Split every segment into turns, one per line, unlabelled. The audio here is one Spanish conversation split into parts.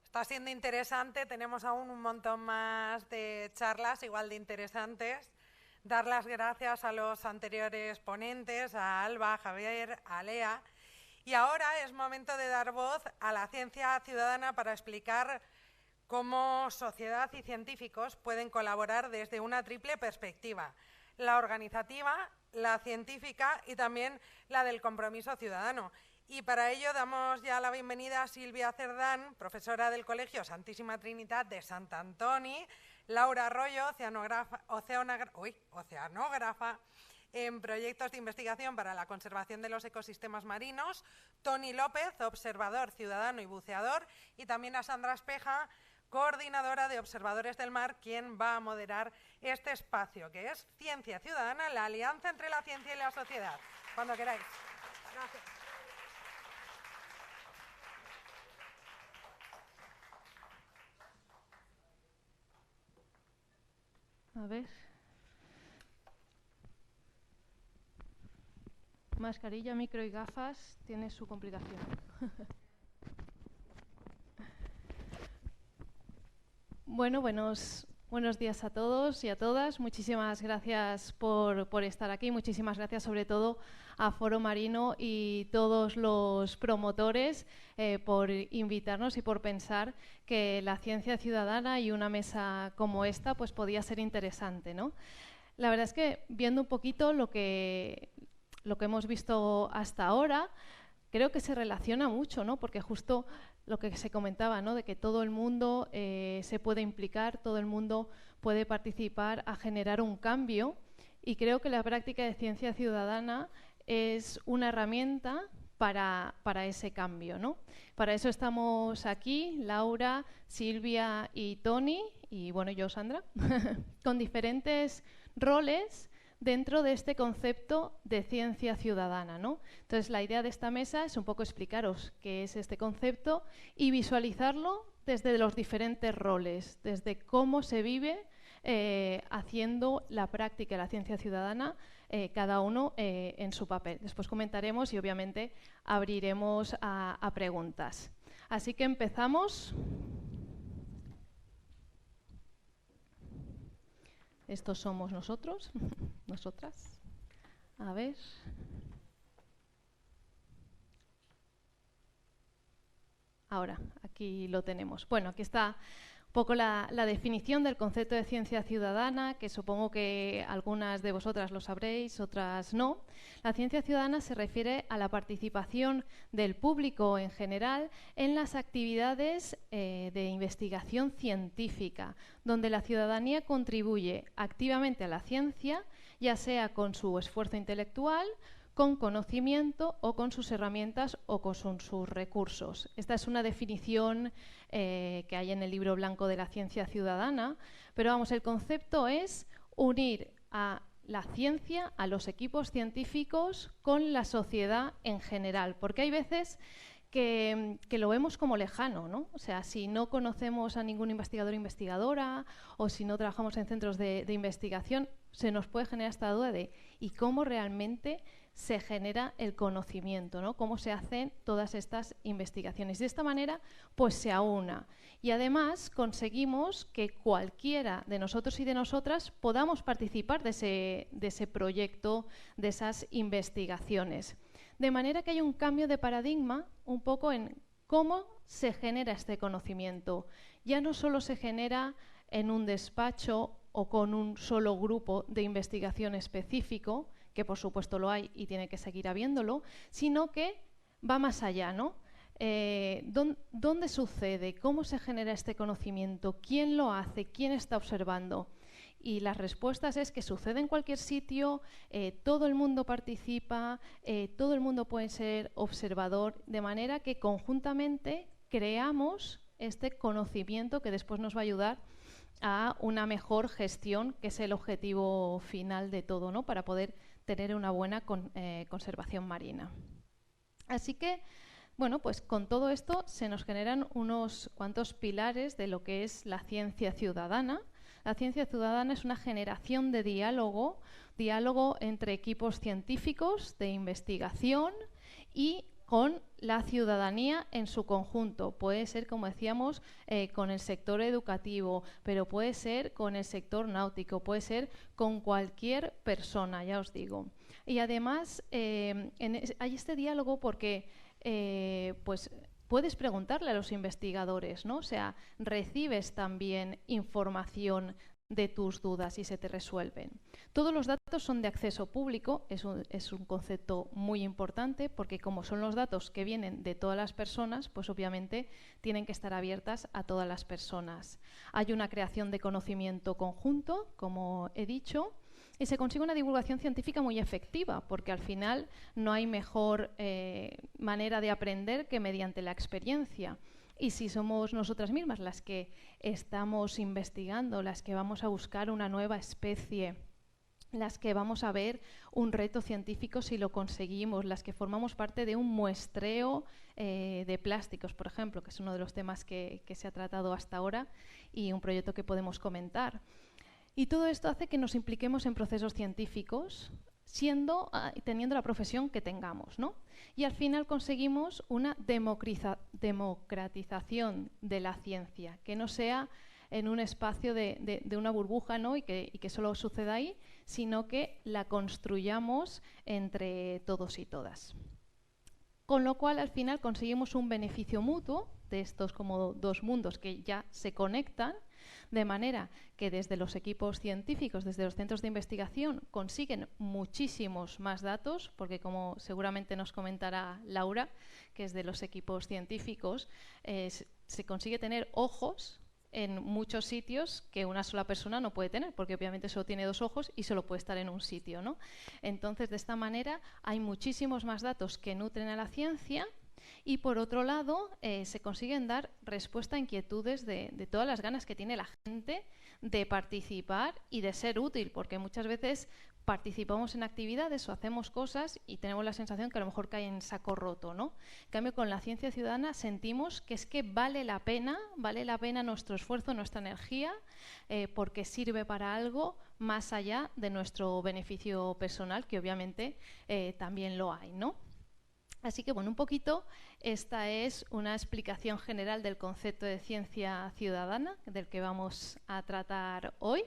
Está siendo interesante, tenemos aún un montón más de charlas igual de interesantes. Dar las gracias a los anteriores ponentes, a Alba, a Javier, a Lea. Y ahora es momento de dar voz a la ciencia ciudadana para explicar cómo sociedad y científicos pueden colaborar desde una triple perspectiva: la organizativa, la científica y también la del compromiso ciudadano. Y para ello damos ya la bienvenida a Silvia Cerdán, profesora del Colegio Santísima Trinidad de Sant Antoni, Laura Arroyo, oceanógrafa en proyectos de investigación para la conservación de los ecosistemas marinos, Toni López, observador ciudadano y buceador, y también a Sandra Espeja, coordinadora de Observadores del Mar, quien va a moderar este espacio, que es Ciencia Ciudadana, la alianza entre la ciencia y la sociedad. Cuando queráis. Gracias.
A ver. Mascarilla, micro y gafas tiene su complicación. Bueno, buenos días a todos y a todas. Muchísimas gracias por estar aquí. Muchísimas gracias sobre todo a Foro Marino y todos los promotores por invitarnos y por pensar que la ciencia ciudadana y una mesa como esta pues podía ser interesante, ¿no? La verdad es que viendo un poquito lo que hemos visto hasta ahora, creo que se relaciona mucho, ¿no? Porque justo lo que se comentaba, ¿no? De que todo el mundo se puede implicar, todo el mundo puede participar a generar un cambio, y creo que la práctica de ciencia ciudadana es una herramienta para ese cambio, ¿no? Para eso estamos aquí, Laura, Silvia y Toni, y bueno, yo, Sandra, con diferentes roles dentro de este concepto de ciencia ciudadana, ¿no? Entonces, la idea de esta mesa es un poco explicaros qué es este concepto y visualizarlo desde los diferentes roles, desde cómo se vive haciendo la práctica de la ciencia ciudadana, cada uno en su papel. Después comentaremos y obviamente abriremos a preguntas. Así que empezamos. Estos somos nosotros, nosotras. A ver. Ahora, aquí lo tenemos. Bueno, aquí está un poco la definición del concepto de ciencia ciudadana, que supongo que algunas de vosotras lo sabréis, otras no. La ciencia ciudadana se refiere a la participación del público en general en las actividades de investigación científica, donde la ciudadanía contribuye activamente a la ciencia, ya sea con su esfuerzo intelectual, con conocimiento o con sus herramientas o con sus recursos. Esta es una definición que hay en el libro blanco de la ciencia ciudadana, pero vamos, el concepto es unir a la ciencia, a los equipos científicos, con la sociedad en general, porque hay veces que lo vemos como lejano, ¿no? O sea, si no conocemos a ningún investigador o investigadora, o si no trabajamos en centros de investigación, se nos puede generar esta duda de ¿y cómo realmente se genera el conocimiento, ¿no? Cómo se hacen todas estas investigaciones? De esta manera, pues se aúna. Y además conseguimos que cualquiera de nosotros y de nosotras podamos participar de ese proyecto, de esas investigaciones. De manera que hay un cambio de paradigma un poco en cómo se genera este conocimiento. Ya no solo se genera en un despacho o con un solo grupo de investigación específico, que por supuesto lo hay y tiene que seguir habiéndolo, sino que va más allá, ¿no? ¿Dónde sucede? ¿Cómo se genera este conocimiento? ¿Quién lo hace? ¿Quién está observando? Y las respuestas es que sucede en cualquier sitio, todo el mundo participa, todo el mundo puede ser observador, de manera que conjuntamente creamos este conocimiento que después nos va a ayudar a una mejor gestión, que es el objetivo final de todo, ¿no? Para poder tener una buena conservación marina. Así que, bueno, pues con todo esto se nos generan unos cuantos pilares de lo que es la ciencia ciudadana. La ciencia ciudadana es una generación de diálogo entre equipos científicos de investigación y con la ciudadanía en su conjunto. Puede ser, como decíamos, con el sector educativo, pero puede ser con el sector náutico, puede ser con cualquier persona, ya os digo. Y además hay este diálogo porque pues puedes preguntarle a los investigadores, ¿no? O sea, recibes también información de tus dudas y se te resuelven. Todos los datos son de acceso público, es un concepto muy importante porque como son los datos que vienen de todas las personas, pues obviamente tienen que estar abiertas a todas las personas. Hay una creación de conocimiento conjunto, como he dicho, y se consigue una divulgación científica muy efectiva, porque al final no hay mejor manera de aprender que mediante la experiencia. Y si somos nosotras mismas las que estamos investigando, las que vamos a buscar una nueva especie, las que vamos a ver un reto científico si lo conseguimos, las que formamos parte de un muestreo de plásticos, por ejemplo, que es uno de los temas que se ha tratado hasta ahora y un proyecto que podemos comentar. Y todo esto hace que nos impliquemos en procesos científicos, teniendo la profesión que tengamos, ¿no? Y al final conseguimos una democratización de la ciencia, que no sea en un espacio de una burbuja, ¿no? y que solo suceda ahí, sino que la construyamos entre todos y todas. Con lo cual, al final, conseguimos un beneficio mutuo de estos como dos mundos que ya se conectan, de manera que desde los equipos científicos, desde los centros de investigación, consiguen muchísimos más datos, porque como seguramente nos comentará Laura, que es de los equipos científicos, se consigue tener ojos en muchos sitios que una sola persona no puede tener, porque obviamente solo tiene 2 ojos y solo puede estar en un sitio, ¿no? Entonces, de esta manera, hay muchísimos más datos que nutren a la ciencia. Y por otro lado, se consiguen dar respuesta a inquietudes de todas las ganas que tiene la gente de participar y de ser útil, porque muchas veces participamos en actividades o hacemos cosas y tenemos la sensación que a lo mejor cae en saco roto, ¿no? En cambio, con la ciencia ciudadana sentimos que es que vale la pena nuestro esfuerzo, nuestra energía, porque sirve para algo más allá de nuestro beneficio personal, que obviamente también lo hay, ¿no? Así que, bueno, un poquito esta es una explicación general del concepto de ciencia ciudadana del que vamos a tratar hoy.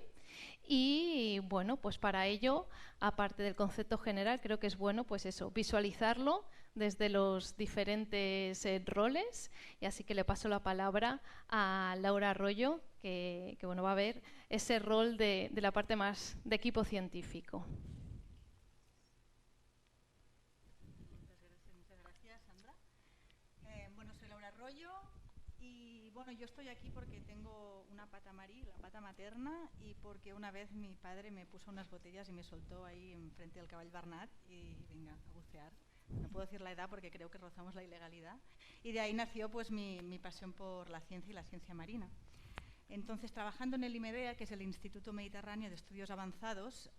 Y, bueno, pues para ello, aparte del concepto general, creo que es bueno, pues eso, visualizarlo desde los diferentes roles. Y así que le paso la palabra a Laura Arroyo, que bueno, va a ver ese rol de la parte más de equipo científico.
Y bueno, yo estoy aquí porque tengo una pata marí, la pata materna, y porque una vez mi padre me puso unas botellas y me soltó ahí enfrente del Cavall Bernat y venga, a bucear. No puedo decir la edad porque creo que rozamos la ilegalidad. Y de ahí nació pues mi pasión por la ciencia y la ciencia marina. Entonces, trabajando en el IMEDEA, que es el Instituto Mediterráneo de Estudios Avanzados,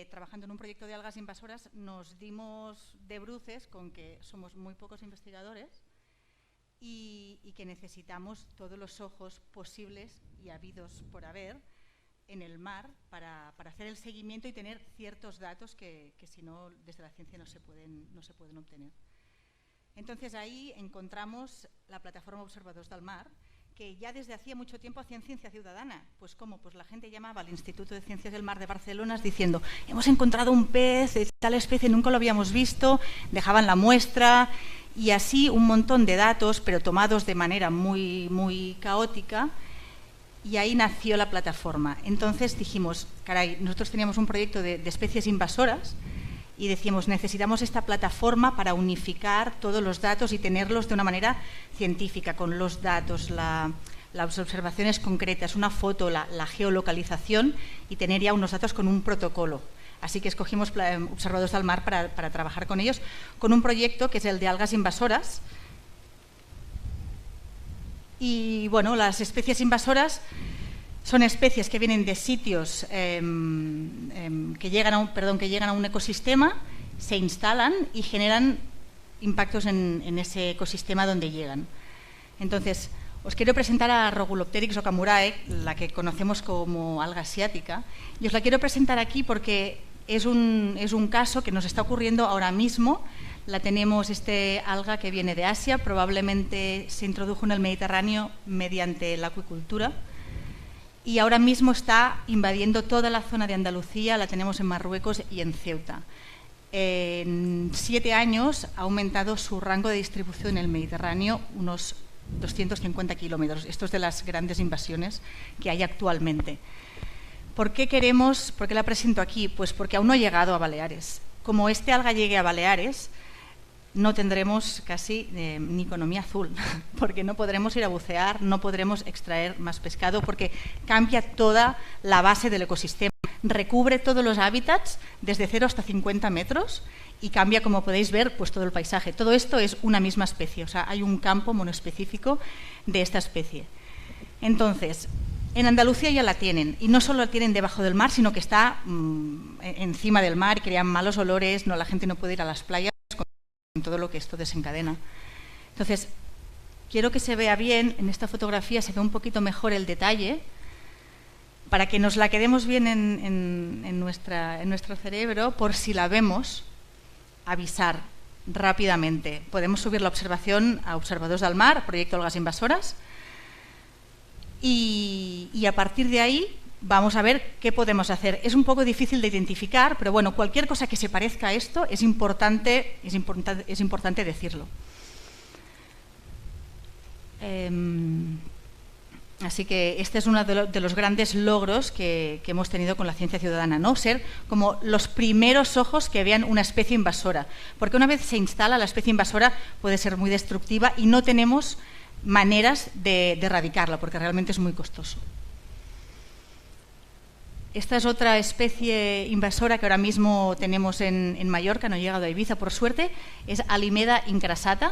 trabajando en un proyecto de algas invasoras, nos dimos de bruces con que somos muy pocos investigadores y que necesitamos todos los ojos posibles y habidos por haber en el mar para hacer el seguimiento y tener ciertos datos que si no, desde la ciencia no se pueden obtener. Entonces, ahí encontramos la plataforma Observadors del Mar, que ya desde hacía mucho tiempo hacían ciencia ciudadana. Pues ¿cómo? Pues la gente llamaba al Instituto de Ciencias del Mar de Barcelona diciendo: hemos encontrado un pez de tal especie, nunca lo habíamos visto, dejaban la muestra y así un montón de datos, pero tomados de manera muy, muy caótica, y ahí nació la plataforma. Entonces dijimos, caray, nosotros teníamos un proyecto de especies invasoras y decíamos, necesitamos esta plataforma para unificar todos los datos y tenerlos de una manera científica, con los datos, las observaciones concretas, una foto, la geolocalización y tener ya unos datos con un protocolo. Así que escogimos Observadors del Mar para trabajar con ellos, con un proyecto que es el de algas invasoras. Y bueno, las especies invasoras son especies que vienen de sitios que llegan a un ecosistema, se instalan y generan impactos en ese ecosistema donde llegan. Entonces, os quiero presentar a Rogulopteryx okamurae, la que conocemos como alga asiática, y os la quiero presentar aquí porque es un caso que nos está ocurriendo ahora mismo. la tenemos, este alga que viene de Asia, probablemente se introdujo en el Mediterráneo mediante la acuicultura y ahora mismo está invadiendo toda la zona de Andalucía, la tenemos en Marruecos y en Ceuta. En 7 años ha aumentado su rango de distribución en el Mediterráneo unos 250 kilómetros. Esto es de las grandes invasiones que hay actualmente. ¿Por qué la presento aquí? Pues porque aún no ha llegado a Baleares. Como este alga llegue a Baleares, no tendremos casi ni economía azul, porque no podremos ir a bucear, no podremos extraer más pescado, porque cambia toda la base del ecosistema. Recubre todos los hábitats desde 0 hasta 50 metros y cambia, como podéis ver, pues todo el paisaje. Todo esto es una misma especie, o sea, hay un campo monoespecífico de esta especie. Entonces, en Andalucía ya la tienen, y no solo la tienen debajo del mar, sino que está encima del mar, crean malos olores, la gente no puede ir a las playas con todo lo que esto desencadena. Entonces, quiero que se vea bien, en esta fotografía se ve un poquito mejor el detalle, para que nos la quedemos bien en nuestro cerebro, por si la vemos, avisar rápidamente. Podemos subir la observación a Observadors del Mar, Proyecto Algas Invasoras, y a partir de ahí vamos a ver qué podemos hacer. Es un poco difícil de identificar, pero bueno, cualquier cosa que se parezca a esto es importante decirlo. Así que este es uno de los grandes logros que hemos tenido con la ciencia ciudadana, ¿no? Ser como los primeros ojos que vean una especie invasora, porque una vez se instala, la especie invasora puede ser muy destructiva y no tenemos maneras de erradicarla, porque realmente es muy costoso. Esta es otra especie invasora que ahora mismo tenemos en Mallorca, no ha llegado a Ibiza por suerte, es Alimeda incrasata.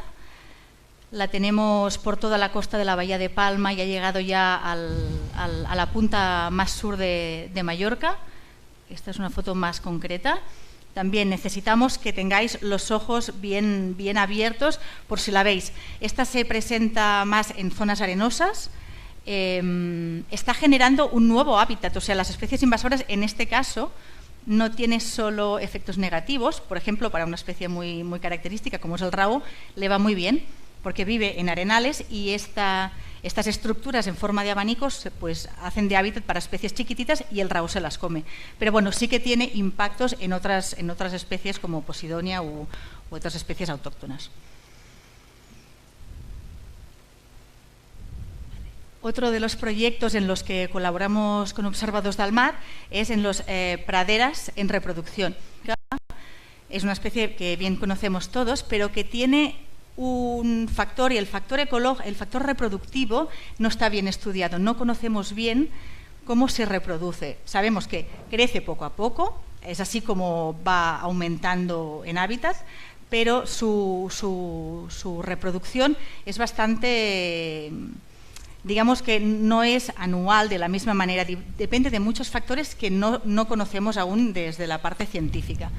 La tenemos por toda la costa de la Bahía de Palma y ha llegado ya a la punta más sur de Mallorca. Esta es una foto más concreta. También necesitamos que tengáis los ojos bien abiertos por si la veis. Esta se presenta más en zonas arenosas. Está generando un nuevo hábitat, o sea, las especies invasoras en este caso no tienen solo efectos negativos. Por ejemplo, para una especie muy característica como es el rabo, le va muy bien, porque vive en arenales y estas estructuras en forma de abanicos pues hacen de hábitat para especies chiquititas y el rabo se las come. Pero bueno, sí que tiene impactos en otras especies como Posidonia u otras especies autóctonas. Otro de los proyectos en los que colaboramos con Observadors del Mar es en los praderas en reproducción. Es una especie que bien conocemos todos, pero que tiene un factor, y el factor reproductivo no está bien estudiado. No conocemos bien cómo se reproduce. Sabemos que crece poco a poco, es así como va aumentando en hábitat, pero su reproducción es bastante, digamos que no es anual de la misma manera, depende de muchos factores que no conocemos aún desde la parte científica.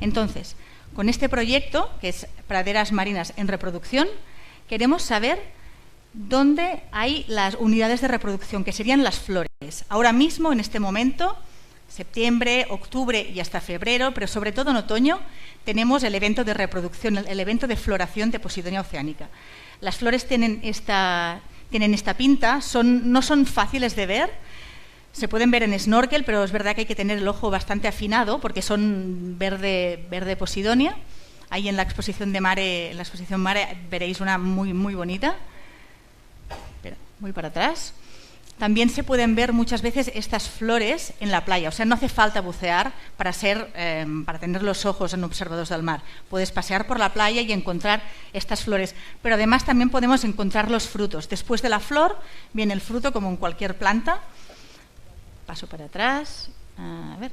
Entonces, con este proyecto, que es Praderas Marinas en Reproducción, queremos saber dónde hay las unidades de reproducción, que serían las flores. Ahora mismo, en este momento, septiembre, octubre y hasta febrero, pero sobre todo en otoño, tenemos el evento de reproducción, el evento de floración de Posidonia oceanica. Las flores tienen esta pinta, no son fáciles de ver. Se pueden ver en snorkel, pero es verdad que hay que tener el ojo bastante afinado porque son verde Posidonia. Ahí en la exposición Mare veréis una muy bonita. Espera, muy para atrás. También se pueden ver muchas veces estas flores en la playa. O sea, no hace falta bucear para tener los ojos en Observadors del Mar. Puedes pasear por la playa y encontrar estas flores. Pero además también podemos encontrar los frutos. Después de la flor viene el fruto como en cualquier planta. Paso para atrás, a ver,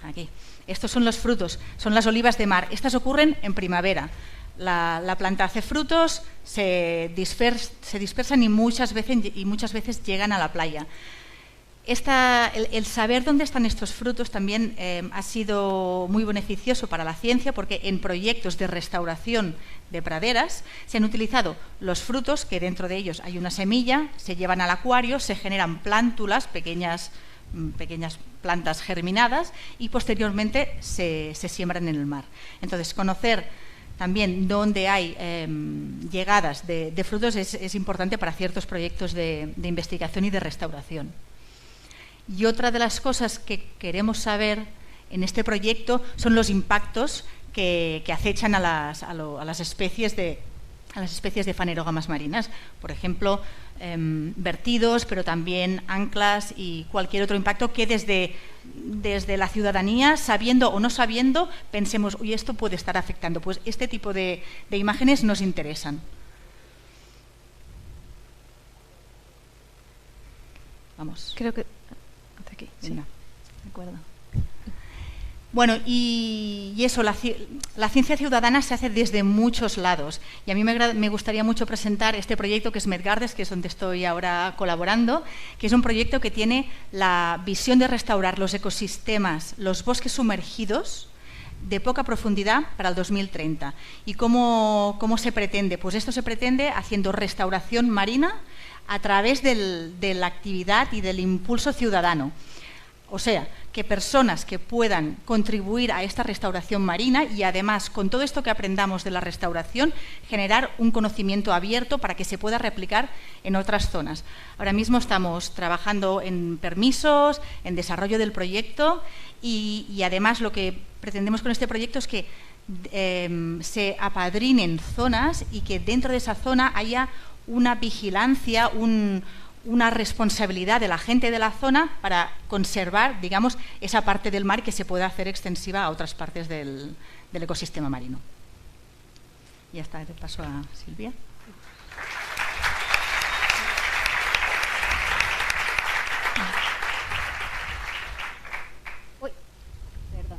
aquí. Estos son los frutos, son las olivas de mar. Estas ocurren en primavera. La planta hace frutos, se dispersan y muchas veces llegan a la playa. El saber dónde están estos frutos también ha sido muy beneficioso para la ciencia, porque en proyectos de restauración de praderas se han utilizado los frutos, que dentro de ellos hay una semilla, se llevan al acuario, se generan plántulas, pequeñas pequeñas plantas germinadas y posteriormente se siembran en el mar. Entonces, conocer también dónde hay llegadas de frutos es importante para ciertos proyectos de investigación y de restauración. Y otra de las cosas que queremos saber en este proyecto son los impactos que acechan a las especies de fanerógamas marinas. Por ejemplo, vertidos, pero también anclas y cualquier otro impacto que desde la ciudadanía, sabiendo o no sabiendo, pensemos, uy, esto puede estar afectando. Pues este tipo de imágenes nos interesan. Vamos.
Creo que hasta aquí.
Venga, sí. De acuerdo. Bueno, y eso, la ciencia ciudadana se hace desde muchos lados. Y a mí me gustaría mucho presentar este proyecto que es Medgardes, que es donde estoy ahora colaborando, que es un proyecto que tiene la visión de restaurar los ecosistemas, los bosques sumergidos de poca profundidad para el 2030. ¿Y cómo se pretende? Pues esto se pretende haciendo restauración marina a través de la actividad y del impulso ciudadano. O sea, que personas que puedan contribuir a esta restauración marina y además con todo esto que aprendamos de la restauración generar un conocimiento abierto para que se pueda replicar en otras zonas. Ahora mismo estamos trabajando en permisos, en desarrollo del proyecto y además lo que pretendemos con este proyecto es que se apadrinen zonas y que dentro de esa zona haya una vigilancia, una responsabilidad de la gente de la zona para conservar, digamos, esa parte del mar que se pueda hacer extensiva a otras partes del ecosistema marino. Y ya está, le paso a Silvia.
Uy, perdón.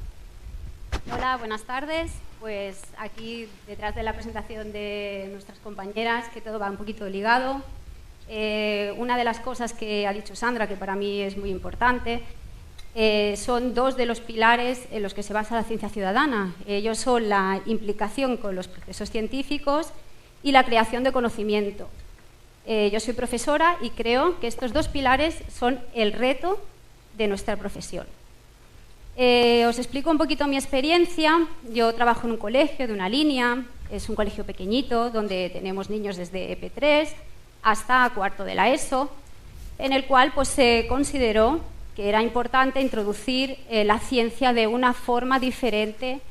Hola, buenas tardes. Pues aquí, detrás de la presentación de nuestras compañeras, que todo va un poquito ligado. Una de las cosas que ha dicho Sandra, que para mí es muy importante, son dos de los pilares en los que se basa la ciencia ciudadana. Ellos son la implicación con los procesos científicos y la creación de conocimiento. Yo soy profesora y creo que estos dos pilares son el reto de nuestra profesión. Os explico un poquito mi experiencia. Yo trabajo en un colegio de una línea, es un colegio pequeñito donde tenemos niños desde EP3 hasta cuarto de la ESO, en el cual pues, se consideró que era importante introducir la ciencia de una forma diferente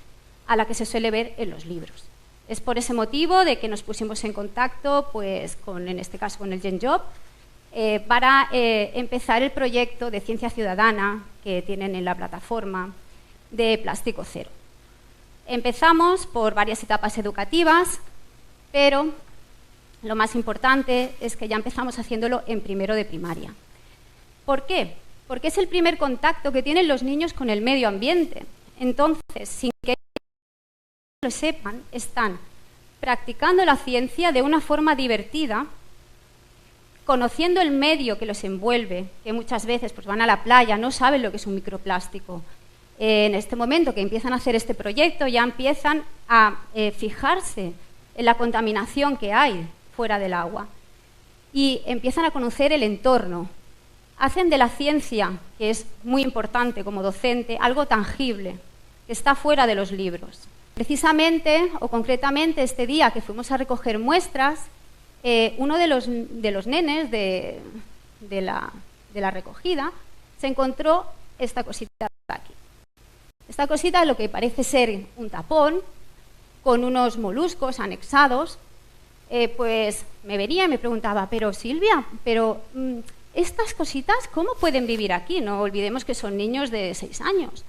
a la que se suele ver en los libros. Es por ese motivo de que nos pusimos en contacto, pues, en este caso con el GenJob, para empezar el proyecto de ciencia ciudadana que tienen en la plataforma de Plástico Cero. Empezamos por varias etapas educativas, pero lo más importante es que ya empezamos haciéndolo en primero de primaria. ¿Por qué? Porque es el primer contacto que tienen los niños con el medio ambiente. Entonces, sin que lo sepan, están practicando la ciencia de una forma divertida, conociendo el medio que los envuelve, que muchas veces pues, van a la playa, no saben lo que es un microplástico. En este momento que empiezan a hacer este proyecto, ya empiezan a fijarse en la contaminación que hay fuera del agua y empiezan a conocer el entorno. Hacen de la ciencia, que es muy importante como docente, algo tangible, que está fuera de los libros. Precisamente, o concretamente, este día que fuimos a recoger muestras, uno de los nenes de la recogida se encontró esta cosita de aquí. Esta cosita es lo que parece ser un tapón con unos moluscos anexados. Pues me venía y me preguntaba, pero Silvia, estas cositas, ¿cómo pueden vivir aquí? No olvidemos que son niños de 6 años.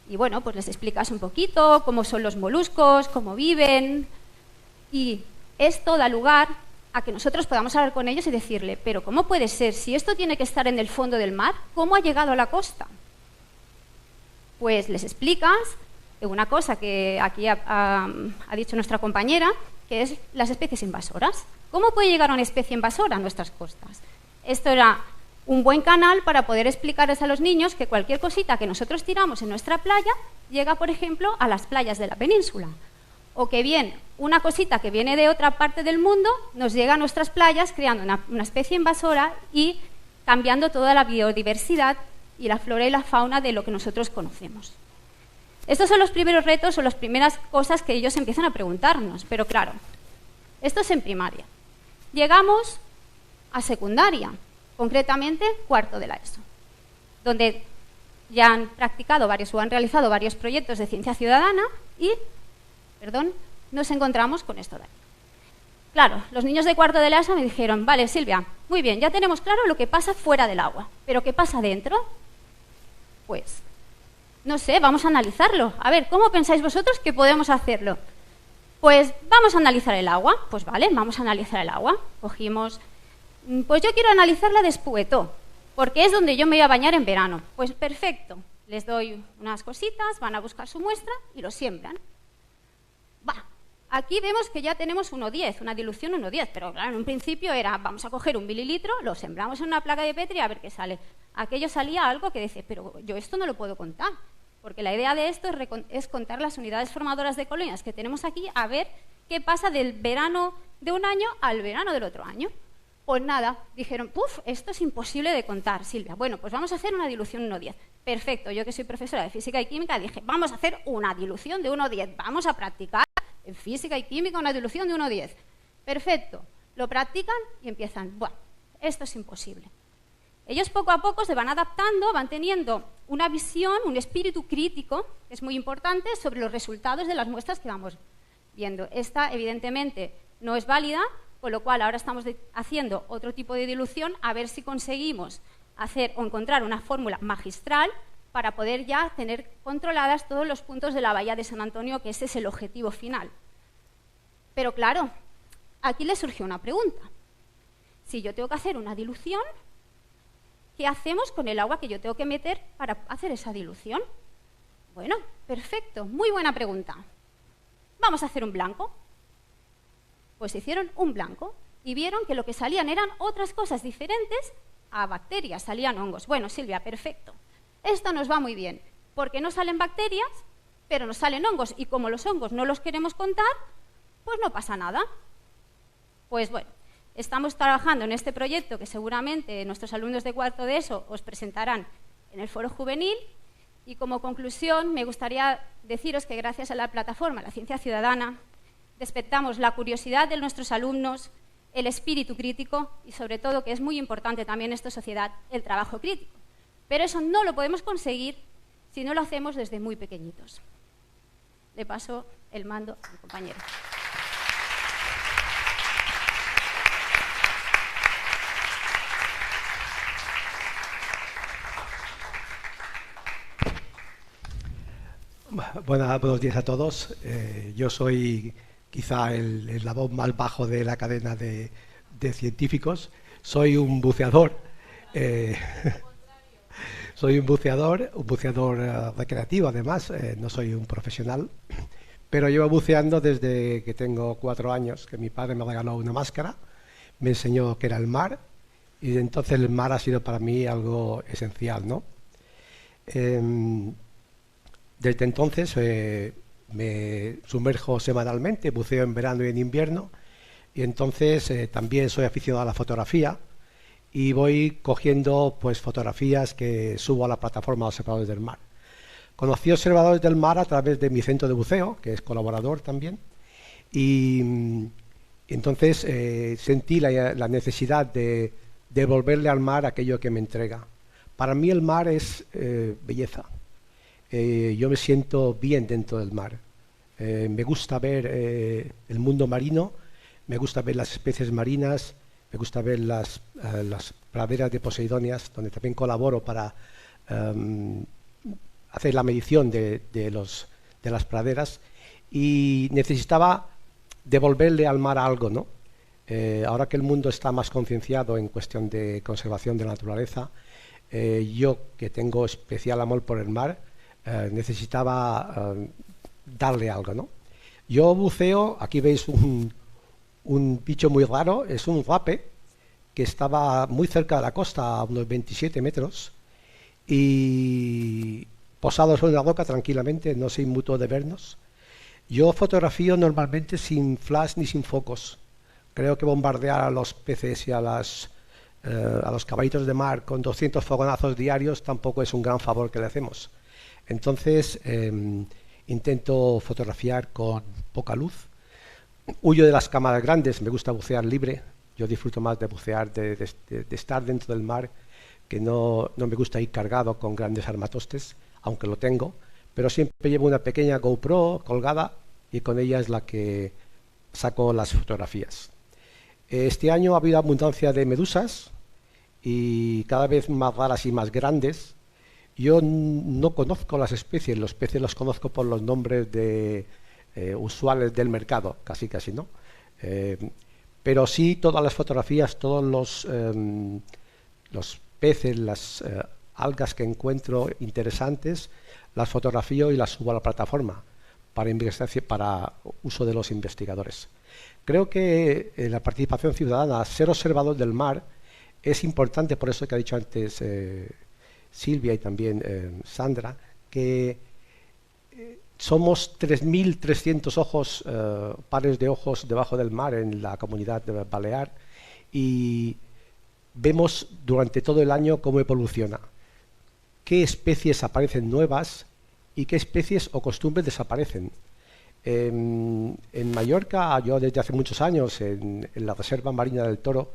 Y bueno, pues les explicas un poquito cómo son los moluscos, cómo viven. Y esto da lugar a que nosotros podamos hablar con ellos y decirle, pero ¿cómo puede ser? Si esto tiene que estar en el fondo del mar, ¿cómo ha llegado a la costa? Pues les explicas una cosa que aquí ha dicho nuestra compañera, que es las especies invasoras. ¿Cómo puede llegar una especie invasora a nuestras costas? Esto era un buen canal para poder explicarles a los niños que cualquier cosita que nosotros tiramos en nuestra playa llega, por ejemplo, a las playas de la península. O que bien, una cosita que viene de otra parte del mundo nos llega a nuestras playas creando una especie invasora y cambiando toda la biodiversidad y la flora y la fauna de lo que nosotros conocemos. Estos son los primeros retos o las primeras cosas que ellos empiezan a preguntarnos, pero claro, esto es en primaria. Llegamos a secundaria, concretamente cuarto de la ESO, donde ya han practicado varios o han realizado varios proyectos de ciencia ciudadana y, nos encontramos con esto de aquí. Claro, los niños de cuarto de la ESO me dijeron, vale, Silvia, muy bien, ya tenemos claro lo que pasa fuera del agua, pero ¿qué pasa dentro? Pues, no sé, vamos a analizarlo. A ver, ¿cómo pensáis vosotros que podemos hacerlo? Pues vamos a analizar el agua. Pues vale, vamos a analizar el agua. Cogimos, pues yo quiero analizarla de Espuetó, porque es donde yo me voy a bañar en verano. Pues perfecto, les doy unas cositas, van a buscar su muestra y lo siembran. Aquí vemos que ya tenemos 1,10, una dilución 1,10, pero claro, en un principio era, vamos a coger 1 mililitro, lo sembramos en una placa de Petri a ver qué sale. Aquello salía algo que dice, pero yo esto no lo puedo contar, porque la idea de esto es contar las unidades formadoras de colonias que tenemos aquí a ver qué pasa del verano de un año al verano del otro año. Pues nada, dijeron, puf, esto es imposible de contar, Silvia. Bueno, pues vamos a hacer una dilución 1,10. Perfecto, yo que soy profesora de física y química dije, vamos a hacer una dilución de 1,10, vamos a practicar en física y química una dilución de 1,10. Perfecto, lo practican y empiezan, bueno, esto es imposible. Ellos poco a poco se van adaptando, van teniendo una visión, un espíritu crítico, que es muy importante, sobre los resultados de las muestras que vamos viendo. Esta, evidentemente, no es válida, con lo cual ahora estamos haciendo otro tipo de dilución a ver si conseguimos hacer o encontrar una fórmula magistral para poder ya tener controladas todos los puntos de la bahía de San Antonio, que ese es el objetivo final. Pero claro, aquí le surgió una pregunta. Si yo tengo que hacer una dilución, ¿qué hacemos con el agua que yo tengo que meter para hacer esa dilución? Bueno, perfecto, muy buena pregunta. Vamos a hacer un blanco. Pues hicieron un blanco y vieron que lo que salían eran otras cosas diferentes a bacterias, salían hongos. Bueno, Silvia, perfecto. Esto nos va muy bien, porque no salen bacterias, pero nos salen hongos, y como los hongos no los queremos contar, pues no pasa nada. Pues bueno, estamos trabajando en este proyecto que seguramente nuestros alumnos de cuarto de ESO os presentarán en el foro juvenil, y como conclusión me gustaría deciros que gracias a la plataforma La Ciencia Ciudadana despertamos la curiosidad de nuestros alumnos, el espíritu crítico y sobre todo, que es muy importante también en esta sociedad, el trabajo crítico. Pero eso no lo podemos conseguir si no lo hacemos desde muy pequeñitos. Le paso el mando a mi compañero.
Buenos días a todos. Yo soy quizá el eslabón más bajo de la cadena de científicos. Soy un buceador. Soy un buceador recreativo además, no soy un profesional, pero llevo buceando desde que tengo 4 años, que mi padre me regaló una máscara, me enseñó qué era el mar, y entonces el mar ha sido para mí algo esencial, ¿no? Desde entonces me sumerjo semanalmente, buceo en verano y en invierno, y entonces también soy aficionado a la fotografía, y voy cogiendo pues fotografías que subo a la plataforma de Observadores del Mar. Conocí Observadores del Mar a través de mi centro de buceo, que es colaborador también, y entonces sentí la necesidad de devolverle al mar aquello que me entrega. Para mí el mar es belleza. Yo me siento bien dentro del mar. Me gusta ver el mundo marino, me gusta ver las especies marinas, me gusta ver las praderas de Poseidonias, donde también colaboro para hacer la medición de las praderas, y necesitaba devolverle al mar algo, ¿no? Ahora que el mundo está más concienciado en cuestión de conservación de la naturaleza, yo, que tengo especial amor por el mar, necesitaba darle algo, ¿no? Yo buceo, aquí veis un bicho muy raro, es un rape que estaba muy cerca de la costa, a unos 27 metros, y posado sobre la roca tranquilamente, no se inmutó de vernos. Yo fotografío normalmente sin flash ni sin focos. Creo que bombardear a los peces y a las a los caballitos de mar con 200 fogonazos diarios tampoco es un gran favor que le hacemos. Entonces intento fotografiar con poca luz. Huyo de las cámaras grandes, me gusta bucear libre. Yo disfruto más de bucear, de estar dentro del mar, que no me gusta ir cargado con grandes armatostes, aunque lo tengo, pero siempre llevo una pequeña GoPro colgada y con ella es la que saco las fotografías. Este año ha habido abundancia de medusas y cada vez más raras y más grandes. Yo no conozco las especies, los peces los conozco por los nombres usuales del mercado, casi no. Pero sí todas las fotografías, todos los peces, las algas que encuentro interesantes, las fotografío y las subo a la plataforma para uso de los investigadores. Creo que la participación ciudadana, ser observador del mar, es importante, por eso que ha dicho antes Silvia y también Sandra, que somos 3.300 ojos, pares de ojos debajo del mar en la comunidad balear y vemos durante todo el año cómo evoluciona, qué especies aparecen nuevas y qué especies o costumbres desaparecen. En Mallorca, yo desde hace muchos años, en la Reserva Marina del Toro,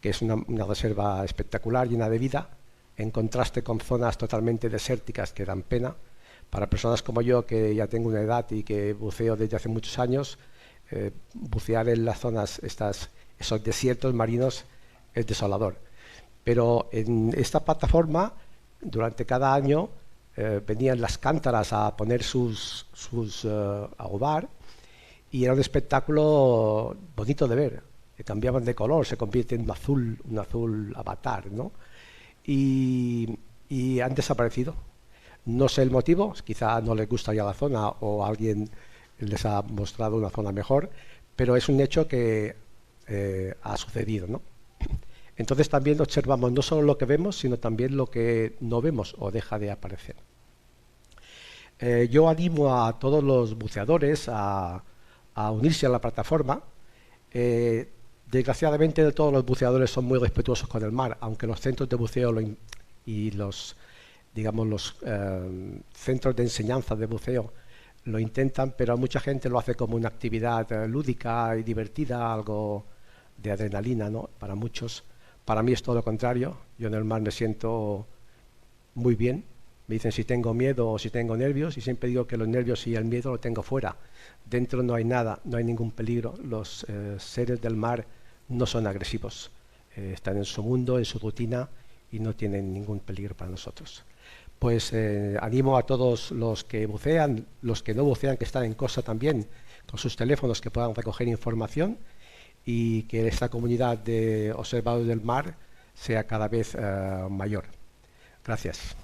que es una reserva espectacular, llena de vida, en contraste con zonas totalmente desérticas que dan pena. Para personas como yo, que ya tengo una edad y que buceo desde hace muchos años, bucear en las zonas, esos desiertos marinos, es desolador. Pero en esta plataforma, durante cada año, venían las cántaras a poner a ovar, y era un espectáculo bonito de ver, que cambiaban de color, se convierte en un azul avatar, ¿no? Y han desaparecido. No sé el motivo, quizá no les gusta ya la zona o alguien les ha mostrado una zona mejor, pero es un hecho que ha sucedido, ¿no? Entonces también observamos no solo lo que vemos, sino también lo que no vemos o deja de aparecer. Yo animo a todos los buceadores a unirse a la plataforma. Desgraciadamente todos los buceadores son muy respetuosos con el mar, aunque los centros de buceo y los centros de enseñanza de buceo lo intentan, pero mucha gente lo hace como una actividad lúdica y divertida, algo de adrenalina, ¿no? Para muchos. Para mí es todo lo contrario. Yo en el mar me siento muy bien. Me dicen si tengo miedo o si tengo nervios, y siempre digo que los nervios y el miedo lo tengo fuera. Dentro no hay nada, no hay ningún peligro. Los seres del mar no son agresivos. Están en su mundo, en su rutina, y no tienen ningún peligro para nosotros. Pues animo a todos los que bucean, los que no bucean, que están en costa también, con sus teléfonos, que puedan recoger información, y que esta comunidad de observadores del mar sea cada vez mayor. Gracias.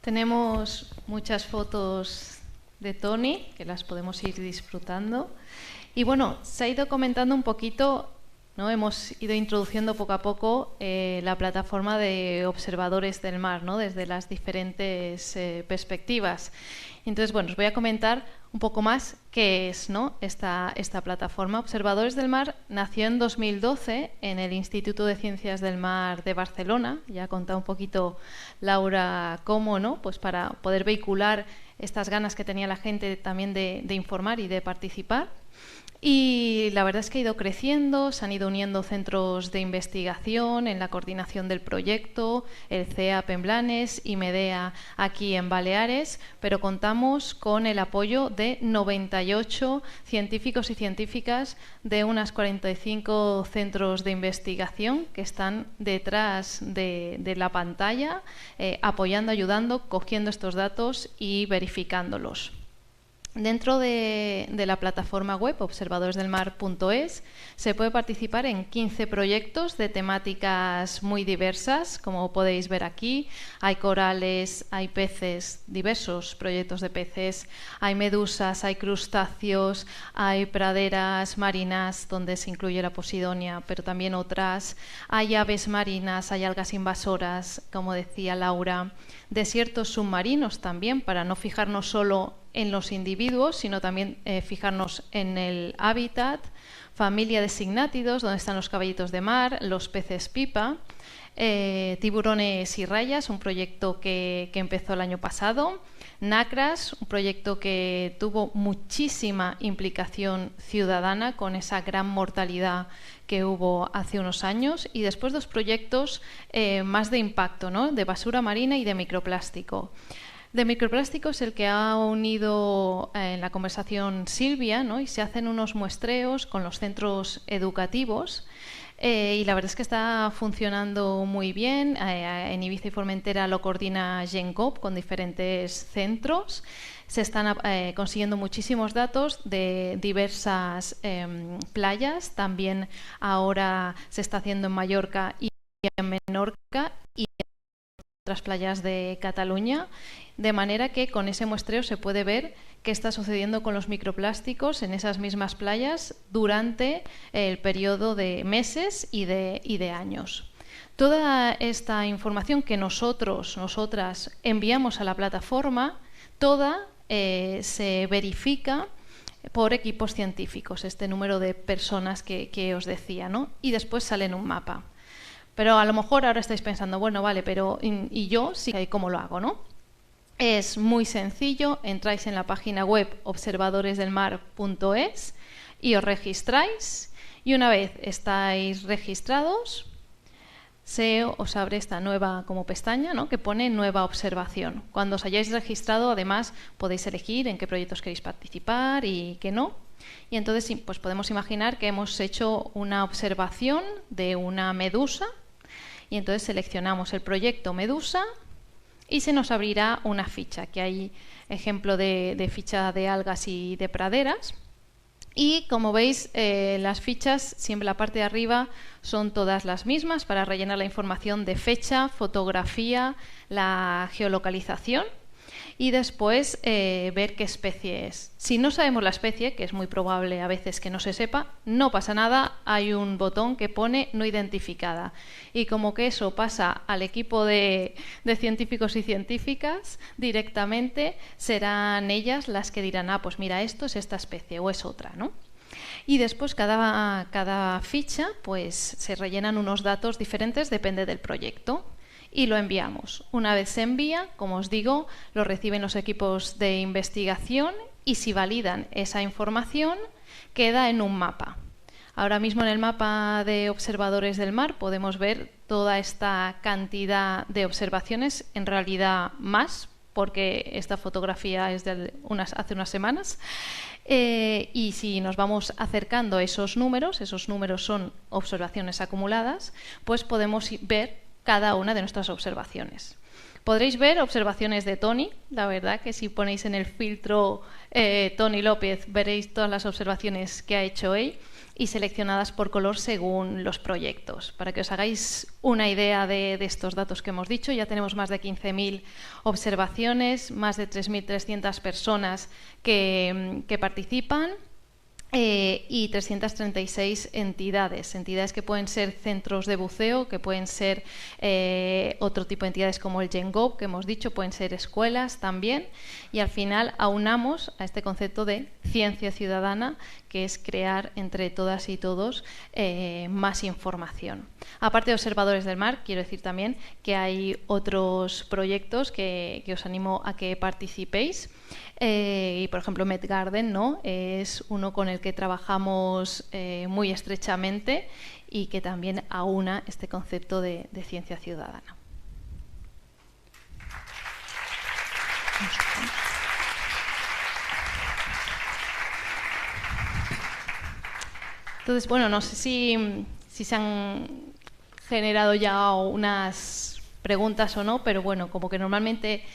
Tenemos muchas fotos de Tony, que las podemos ir disfrutando. Y bueno, se ha ido comentando un poquito, ¿no? Hemos ido introduciendo poco a poco la plataforma de observadores del mar, ¿no? Desde las diferentes perspectivas. Entonces, bueno, os voy a comentar un poco más qué es, ¿no? esta plataforma. Observadores del Mar nació en 2012 en el Instituto de Ciencias del Mar de Barcelona. Ya ha contado un poquito Laura cómo, ¿no? Pues para poder vehicular estas ganas que tenía la gente también de informar y de participar. Y la verdad es que ha ido creciendo, se han ido uniendo centros de investigación en la coordinación del proyecto, el CEAP en Blanes y MEDEA aquí en Baleares, pero contamos con el apoyo de 98 científicos y científicas de unas 45 centros de investigación que están detrás de la pantalla, apoyando, ayudando, cogiendo estos datos y verificándolos. Dentro de la plataforma web observadoresdelmar.es se puede participar en 15 proyectos de temáticas muy diversas, como podéis ver aquí. Hay corales, hay peces, diversos proyectos de peces, hay medusas, hay crustáceos, hay praderas marinas donde se incluye la posidonia, pero también otras. Hay aves marinas, hay algas invasoras, como decía Laura, desiertos submarinos también, para no fijarnos solo en los individuos, sino también fijarnos en el hábitat, familia de signátidos, donde están los caballitos de mar, los peces pipa, tiburones y rayas, un proyecto que empezó el año pasado, Nacras, un proyecto que tuvo muchísima implicación ciudadana con esa gran mortalidad que hubo hace unos años, y después 2 proyectos más de impacto, ¿no?, de basura marina y de microplástico. De microplástico es el que ha unido en la conversación Silvia, ¿no?, y se hacen unos muestreos con los centros educativos y la verdad es que está funcionando muy bien. En Ibiza y Formentera lo coordina GenCop con diferentes centros. Se están consiguiendo muchísimos datos de diversas playas. También ahora se está haciendo en Mallorca y en Menorca y en otras playas de Cataluña, de manera que con ese muestreo se puede ver qué está sucediendo con los microplásticos en esas mismas playas durante el periodo de meses y de años. Toda esta información que nosotras enviamos a la plataforma, toda se verifica por equipos científicos, este número de personas que os decía, ¿no?, y después sale en un mapa. Pero a lo mejor ahora estáis pensando, bueno, vale, pero ¿y yo sí, cómo lo hago, no? Es muy sencillo, entráis en la página web observadoresdelmar.es y os registráis, y una vez estáis registrados os abre esta nueva como pestaña, ¿no?, que pone nueva observación. Cuando os hayáis registrado, además, podéis elegir en qué proyectos queréis participar y qué no. Y entonces pues podemos imaginar que hemos hecho una observación de una medusa y entonces seleccionamos el proyecto medusa y se nos abrirá una ficha, que hay ejemplo de ficha de algas y de praderas. Y como veis, las fichas, siempre la parte de arriba, son todas las mismas para rellenar la información de fecha, fotografía, la geolocalización y después ver qué especie es. Si no sabemos la especie, que es muy probable a veces que no se sepa, no pasa nada, hay un botón que pone no identificada. Y como que eso pasa al equipo de científicos y científicas, directamente serán ellas las que dirán, ah, pues mira, esto es esta especie o es otra, ¿no? Y después cada ficha pues se rellenan unos datos diferentes, depende del proyecto. Y lo enviamos. Una vez se envía, como os digo, lo reciben los equipos de investigación y si validan esa información, queda en un mapa. Ahora mismo en el mapa de observadores del mar podemos ver toda esta cantidad de observaciones, en realidad más, porque esta fotografía es de hace unas semanas. Y si nos vamos acercando a esos números son observaciones acumuladas, pues podemos ver cada una de nuestras observaciones. Podréis ver observaciones de Tony, la verdad que si ponéis en el filtro Tony López veréis todas las observaciones que ha hecho él y seleccionadas por color según los proyectos. Para que os hagáis una idea de estos datos que hemos dicho, ya tenemos más de 15.000 observaciones, más de 3.300 personas que participan. Y 336 entidades que pueden ser centros de buceo, que pueden ser otro tipo de entidades como el GenGov, que hemos dicho, pueden ser escuelas también, y al final aunamos a este concepto de ciencia ciudadana, que es crear entre todas y todos más información. Aparte de observadores del mar, quiero decir también que hay otros proyectos que os animo a que participéis. Y por ejemplo Medgarden, ¿no?, es uno con el que trabajamos muy estrechamente y que también aúna este concepto de ciencia ciudadana. Entonces, bueno, no sé si se han generado ya unas preguntas o no, pero bueno, como que normalmente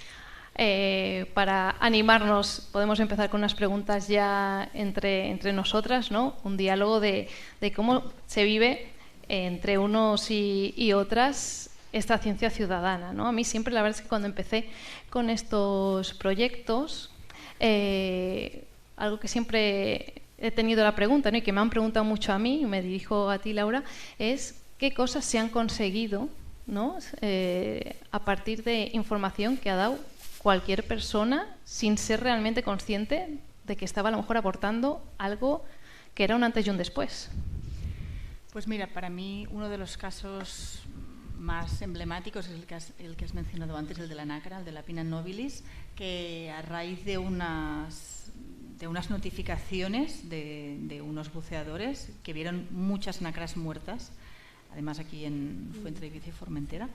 para animarnos, podemos empezar con unas preguntas ya entre nosotras, ¿no? Un diálogo de cómo se vive entre unos y otras esta ciencia ciudadana, ¿no? A mí siempre, la verdad es que cuando empecé con estos proyectos, algo que siempre he tenido la pregunta, ¿no? Y que me han preguntado mucho a mí, y me dirijo a ti, Laura, es qué cosas se han conseguido, ¿no? A partir de información que ha dado cualquier persona sin ser realmente consciente de que estaba a lo mejor aportando algo que era un antes y un después.
Pues mira, para mí uno de los casos más emblemáticos es el que has mencionado antes, el de la NACRA, el de la Pinna nobilis, que a raíz de unas notificaciones de unos buceadores que vieron muchas nacras muertas, además aquí en Fuenterrabía y Formentera,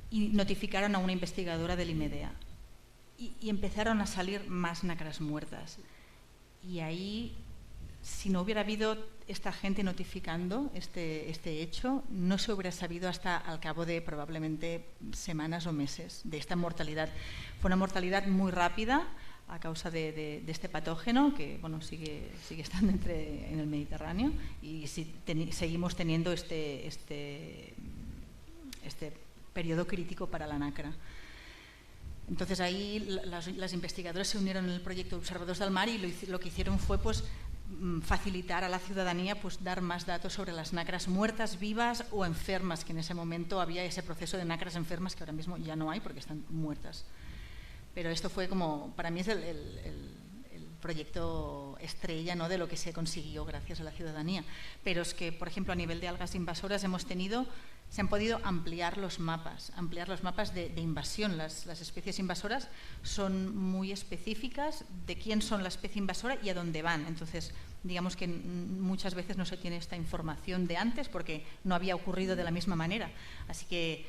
y notificaron a una investigadora del IMEDEA y empezaron a salir más nacras muertas. Y ahí, si no hubiera habido esta gente notificando este hecho, no se hubiera sabido hasta al cabo de probablemente semanas o meses de esta mortalidad. Fue una mortalidad muy rápida a causa de este patógeno que, bueno, sigue estando en el Mediterráneo, y seguimos teniendo este periodo crítico para la NACRA. Entonces ahí las investigadoras se unieron en el proyecto Observadores del Mar, y lo que hicieron fue pues facilitar a la ciudadanía pues dar más datos sobre las nacras muertas, vivas o enfermas, que en ese momento había ese proceso de nacras enfermas que ahora mismo ya no hay porque están muertas. Pero esto fue como, para mí es el proyecto estrella, ¿no?, de lo que se consiguió gracias a la ciudadanía. Pero es que, por ejemplo, a nivel de algas invasoras se han podido ampliar los mapas de invasión. Las especies invasoras son muy específicas de quién son la especie invasora y a dónde van. Entonces, digamos que muchas veces no se tiene esta información de antes porque no había ocurrido de la misma manera. Así que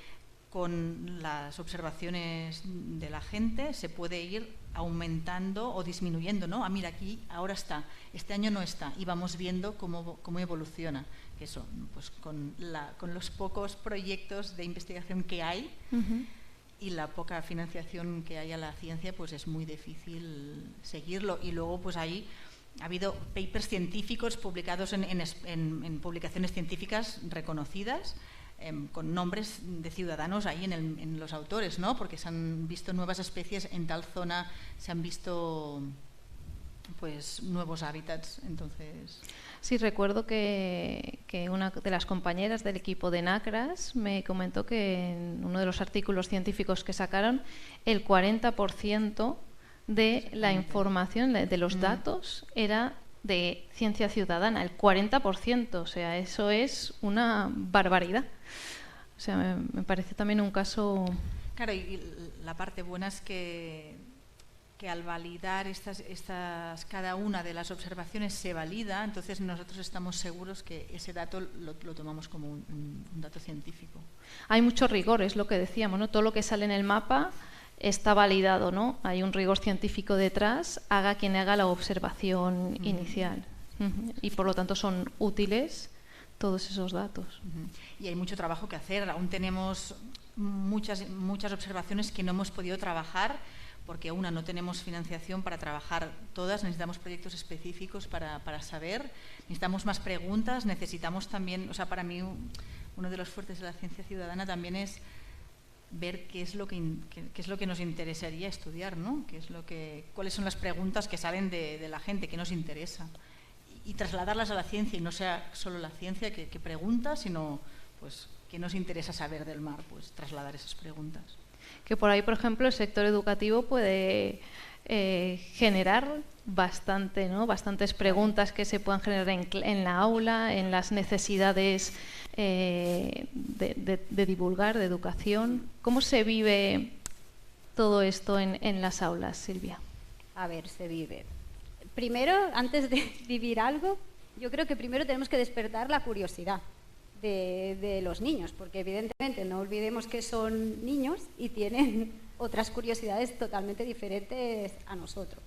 con las observaciones de la gente se puede ir aumentando o disminuyendo, ¿no? Ah, mira, aquí ahora está, este año no está, y vamos viendo cómo evoluciona. Eso, pues con los pocos proyectos de investigación que hay y la poca financiación que hay a la ciencia, pues es muy difícil seguirlo. Y luego pues ahí ha habido papers científicos publicados en publicaciones científicas reconocidas, con nombres de ciudadanos ahí en los autores, ¿no? Porque se han visto nuevas especies en tal zona, se han visto pues nuevos hábitats. Entonces,
sí, recuerdo que una de las compañeras del equipo de NACRAS me comentó que en uno de los artículos científicos que sacaron, el 40% de la información, de los datos, era de ciencia ciudadana, el 40%, o sea, eso es una barbaridad. O sea, me parece también un caso...
Claro, y la parte buena es que al validar cada una de las observaciones se valida, entonces nosotros estamos seguros que ese dato lo tomamos como un dato científico.
Hay mucho rigor, es lo que decíamos, ¿no? Todo lo que sale en el mapa está validado, ¿no? Hay un rigor científico detrás, haga quien haga la observación inicial. Y por lo tanto son útiles todos esos datos.
Y hay mucho trabajo que hacer. Aún tenemos muchas observaciones que no hemos podido trabajar porque no tenemos financiación para trabajar todas, necesitamos proyectos específicos para saber, necesitamos más preguntas, necesitamos también, o sea, para mí uno de los fuertes de la ciencia ciudadana también es ver qué es lo que nos interesaría estudiar, ¿no? Cuáles son las preguntas que salen de la gente, que nos interesa, y trasladarlas a la ciencia, y no sea solo la ciencia que pregunta, sino pues qué nos interesa saber del mar, pues trasladar esas preguntas.
Que por ahí, por ejemplo, el sector educativo puede generar bastante, ¿no? Bastantes preguntas que se puedan generar en la aula, en las necesidades de divulgar, de educación. ¿Cómo se vive todo esto en las aulas, Silvia?
A ver, se vive. Primero, antes de vivir algo, yo creo que primero tenemos que despertar la curiosidad de los niños, porque evidentemente no olvidemos que son niños y tienen otras curiosidades totalmente diferentes a nosotros.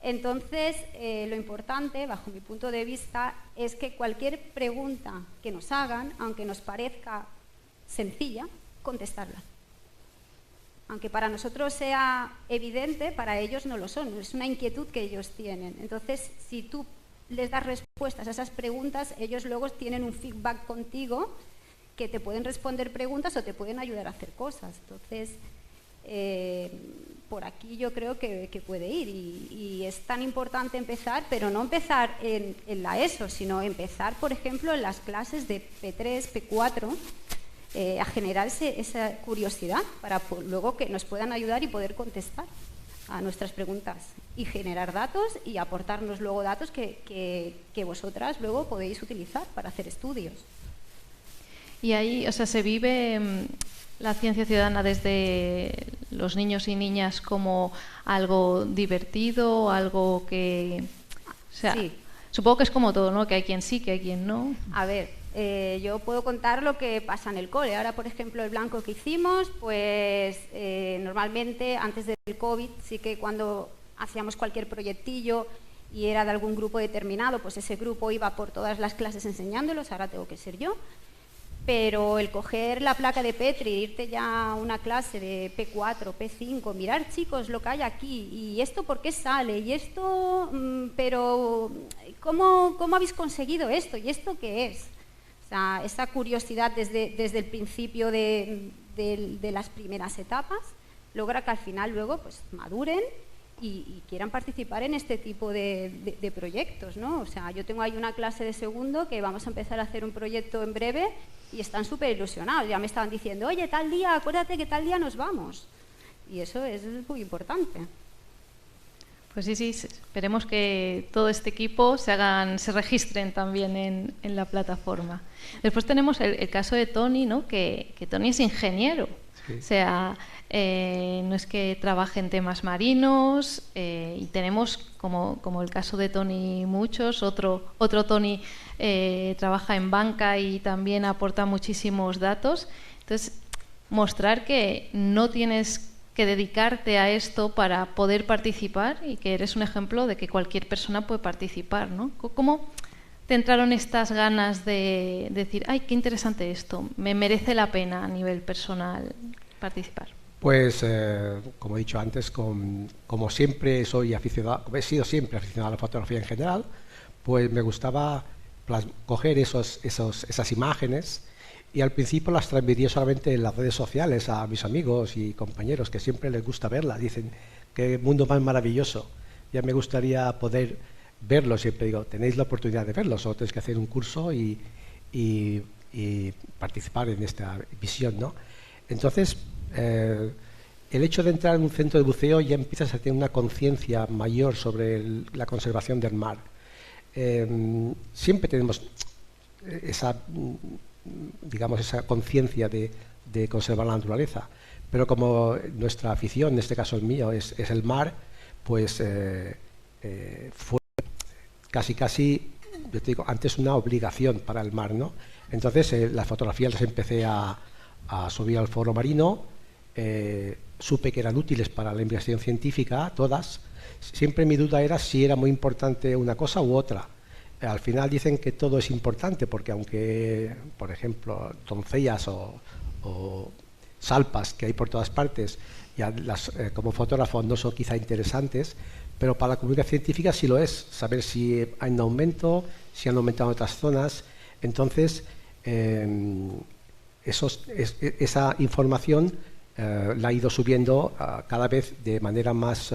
Entonces, lo importante, bajo mi punto de vista, es que cualquier pregunta que nos hagan, aunque nos parezca sencilla, contestarla. Aunque para nosotros sea evidente, para ellos no lo son, es una inquietud que ellos tienen. Entonces, si tú les das respuestas a esas preguntas, ellos luego tienen un feedback contigo que te pueden responder preguntas o te pueden ayudar a hacer cosas. Entonces, por aquí yo creo que puede ir y es tan importante empezar, pero no empezar en la ESO, sino empezar, por ejemplo, en las clases de P3, P4, a generarse esa curiosidad para luego que nos puedan ayudar y poder contestar a nuestras preguntas y generar datos y aportarnos luego datos que vosotras luego podéis utilizar para hacer estudios.
Y ahí, o sea, se vive la ciencia ciudadana desde los niños y niñas como algo divertido, algo que... O sea,
sí.
Supongo que es como todo, ¿no? Que hay quien sí, que hay quien no.
A ver, yo puedo contar lo que pasa en el cole. Ahora, por ejemplo, el blanco que hicimos, pues normalmente antes del COVID sí que cuando hacíamos cualquier proyectillo y era de algún grupo determinado, pues ese grupo iba por todas las clases enseñándolos, ahora tengo que ser yo. Pero el coger la placa de Petri, irte ya a una clase de P4, P5, mirar, chicos, lo que hay aquí, y esto por qué sale, y esto, pero ¿cómo habéis conseguido esto? ¿Y esto qué es? O sea, esa curiosidad desde el principio de las primeras etapas logra que al final luego pues maduren y quieran participar en este tipo de proyectos, ¿no? O sea, yo tengo ahí una clase de segundo que vamos a empezar a hacer un proyecto en breve y están súper ilusionados. Ya me estaban diciendo, oye, tal día, acuérdate que tal día nos vamos. Y eso es muy importante.
Pues sí, esperemos que todo este equipo se registren también en la plataforma. Después tenemos el caso de Tony, ¿no? Que Tony es ingeniero. Sí. O sea, no es que trabaje en temas marinos y tenemos, como el caso de Tony, muchos. Otro Tony trabaja en banca y también aporta muchísimos datos. Entonces, mostrar que no tienes que dedicarte a esto para poder participar y que eres un ejemplo de que cualquier persona puede participar, ¿no? ¿Cómo te entraron estas ganas de decir, ay, qué interesante esto, me merece la pena a nivel personal participar?
Pues, como he dicho antes, como siempre soy aficionado, he sido siempre aficionado a la fotografía en general, pues me gustaba coger esas imágenes. Y al principio las transmitía solamente en las redes sociales a mis amigos y compañeros, que siempre les gusta verlas. Dicen, qué mundo más maravilloso. Ya me gustaría poder verlo. Siempre digo, tenéis la oportunidad de verlo, solo tenéis que hacer un curso y participar en esta visión, ¿no? Entonces, el hecho de entrar en un centro de buceo ya empiezas a tener una conciencia mayor sobre la conservación del mar. Siempre tenemos esa conciencia de conservar la naturaleza, pero como nuestra afición, en este caso el mío, es el mar, pues fue casi, yo te digo, antes una obligación para el mar, ¿no? Entonces las fotografías las empecé a subir al foro marino, supe que eran útiles para la investigación científica, todas. Siempre mi duda era si era muy importante una cosa u otra. Al final dicen que todo es importante porque aunque, por ejemplo, doncellas o salpas que hay por todas partes, ya como fotógrafo no son quizá interesantes, pero para la comunidad científica sí lo es, saber si hay un aumento, si han aumentado en otras zonas. Entonces, esa información la he ido subiendo cada vez de manera más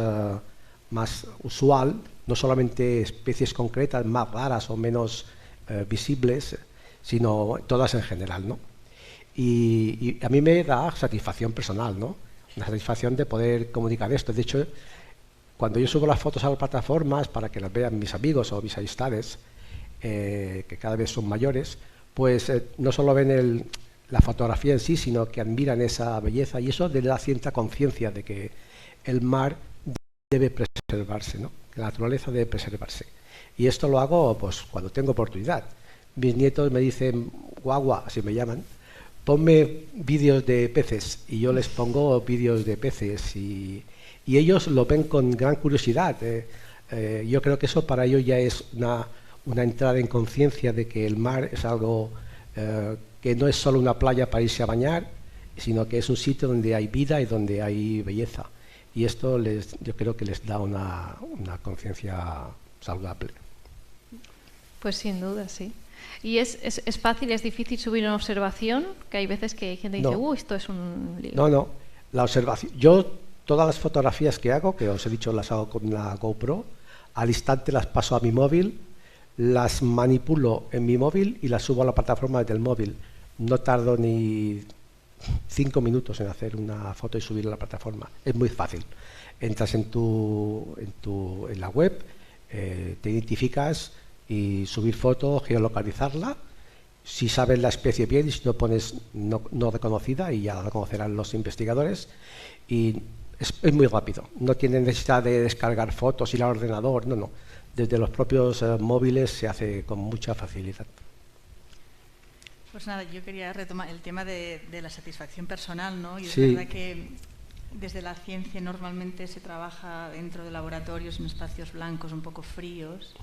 usual, no solamente especies concretas más raras o menos visibles, sino todas en general, ¿no? Y a mí me da satisfacción personal, ¿no? Una satisfacción de poder comunicar esto. De hecho, cuando yo subo las fotos a las plataformas para que las vean mis amigos o mis amistades, que cada vez son mayores, pues no solo ven la fotografía en sí, sino que admiran esa belleza, y eso les da cierta conciencia de que el mar debe preservarse, ¿no? La naturaleza debe preservarse. Y esto lo hago pues cuando tengo oportunidad. Mis nietos me dicen, guagua, así me llaman, ponme vídeos de peces, y yo les pongo vídeos de peces y ellos lo ven con gran curiosidad. Yo creo que eso para ellos ya es una entrada en conciencia de que el mar es algo que no es solo una playa para irse a bañar, sino que es un sitio donde hay vida y donde hay belleza. Y esto yo creo que les da una conciencia saludable.
Pues sin duda, sí. ¿Y es fácil, es difícil subir una observación? Que hay veces que hay gente que dice, esto es un lío.
No, la observación. Yo todas las fotografías que hago, que os he dicho las hago con la GoPro, al instante las paso a mi móvil, las manipulo en mi móvil y las subo a la plataforma del móvil. No tardo ni 5 minutos en hacer una foto y subirla a la plataforma. Es muy fácil. Entras en la web, te identificas y subir foto, geolocalizarla. Si sabes la especie bien y si no pones no reconocida, y ya la reconocerán los investigadores. Y es muy rápido. No tiene necesidad de descargar fotos, ir al ordenador, no. Desde los propios móviles se hace con mucha facilidad.
Pues nada, yo quería retomar el tema de la satisfacción personal, ¿no? Y es
Sí.
verdad que desde la ciencia normalmente se trabaja dentro de laboratorios en espacios blancos un poco fríos,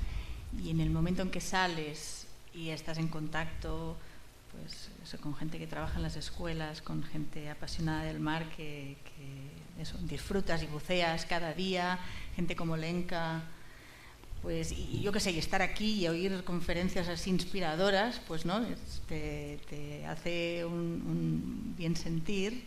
y en el momento en que sales y estás en contacto pues, eso, con gente que trabaja en las escuelas, con gente apasionada del mar, que eso, disfrutas y buceas cada día, gente como Lenka, pues, y yo qué sé, y estar aquí y oír conferencias así inspiradoras, pues no, te hace un bien sentir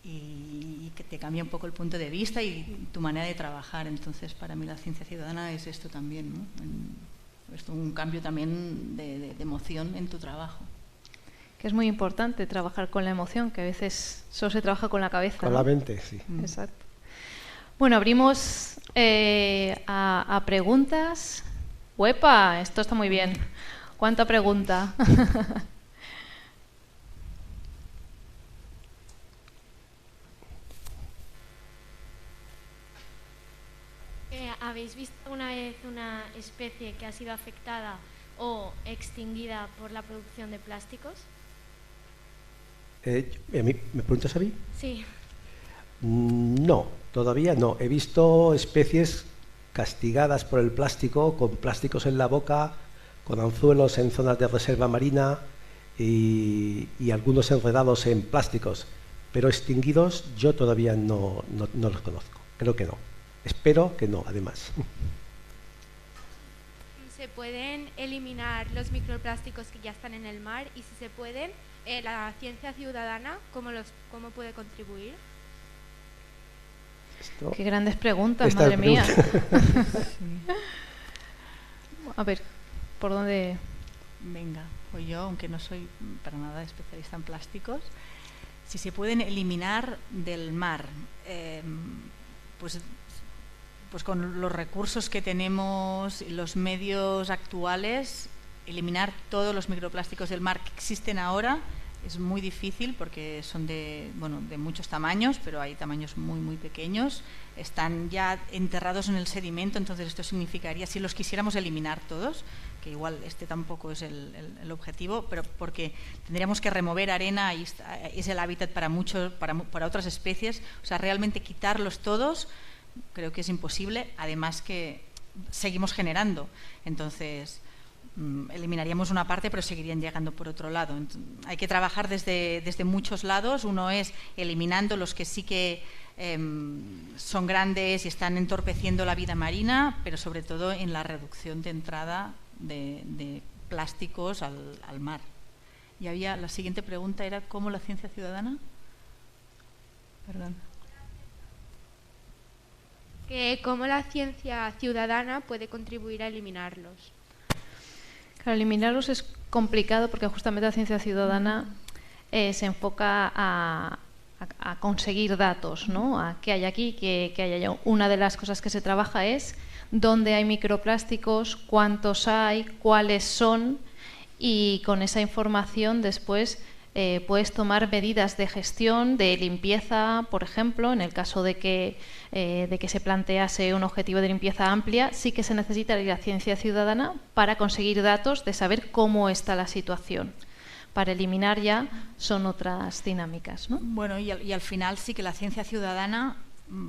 y que te cambia un poco el punto de vista y tu manera de trabajar. Entonces, para mí la ciencia ciudadana es esto también, ¿no? Es un cambio también de emoción en tu trabajo.
Que es muy importante trabajar con la emoción, que a veces solo se trabaja con la cabeza.
Con
¿no?
la mente, sí.
Exacto. Bueno, abrimos a preguntas. ¡Uepa! Esto está muy bien. ¿Cuánta pregunta?
¿Habéis visto alguna vez una especie que ha sido afectada o extinguida por la producción de plásticos?
¿Me preguntas a mí?
Sí.
No, todavía no. He visto especies castigadas por el plástico, con plásticos en la boca, con anzuelos en zonas de reserva marina y algunos enredados en plásticos, pero extinguidos yo todavía no los conozco. Creo que no. Espero que no, además.
¿Se pueden eliminar los microplásticos que ya están en el mar? Y si se pueden, la ciencia ciudadana, ¿cómo puede contribuir?
Qué grandes preguntas, madre mía. A ver, ¿por dónde?
Venga, pues yo, aunque no soy para nada especialista en plásticos, si se pueden eliminar del mar, pues con los recursos que tenemos y los medios actuales, eliminar todos los microplásticos del mar que existen ahora es muy difícil porque son de muchos tamaños, pero hay tamaños muy, muy pequeños. Están ya enterrados en el sedimento, entonces esto significaría, si los quisiéramos eliminar todos, que igual este tampoco es el objetivo, pero porque tendríamos que remover arena, y es el hábitat para otras especies, o sea, realmente quitarlos todos creo que es imposible, además que seguimos generando, entonces eliminaríamos una parte pero seguirían llegando por otro lado. Entonces, hay que trabajar desde muchos lados. Uno es eliminando los que sí que son grandes y están entorpeciendo la vida marina, pero sobre todo en la reducción de entrada de plásticos al mar. Y la siguiente pregunta era ¿cómo la ciencia ciudadana? Perdón.
¿Cómo la ciencia ciudadana puede contribuir a eliminarlos?
Claro, eliminarlos es complicado porque justamente la ciencia ciudadana se enfoca a conseguir datos, ¿no? A qué hay aquí, qué hay allá. Una de las cosas que se trabaja es dónde hay microplásticos, cuántos hay, cuáles son, y con esa información después puedes tomar medidas de gestión, de limpieza, por ejemplo. En el caso de que se plantease un objetivo de limpieza amplia, sí que se necesita la ciencia ciudadana para conseguir datos de saber cómo está la situación. Para eliminar ya son otras dinámicas, ¿no?
Bueno, y al final sí que la ciencia ciudadana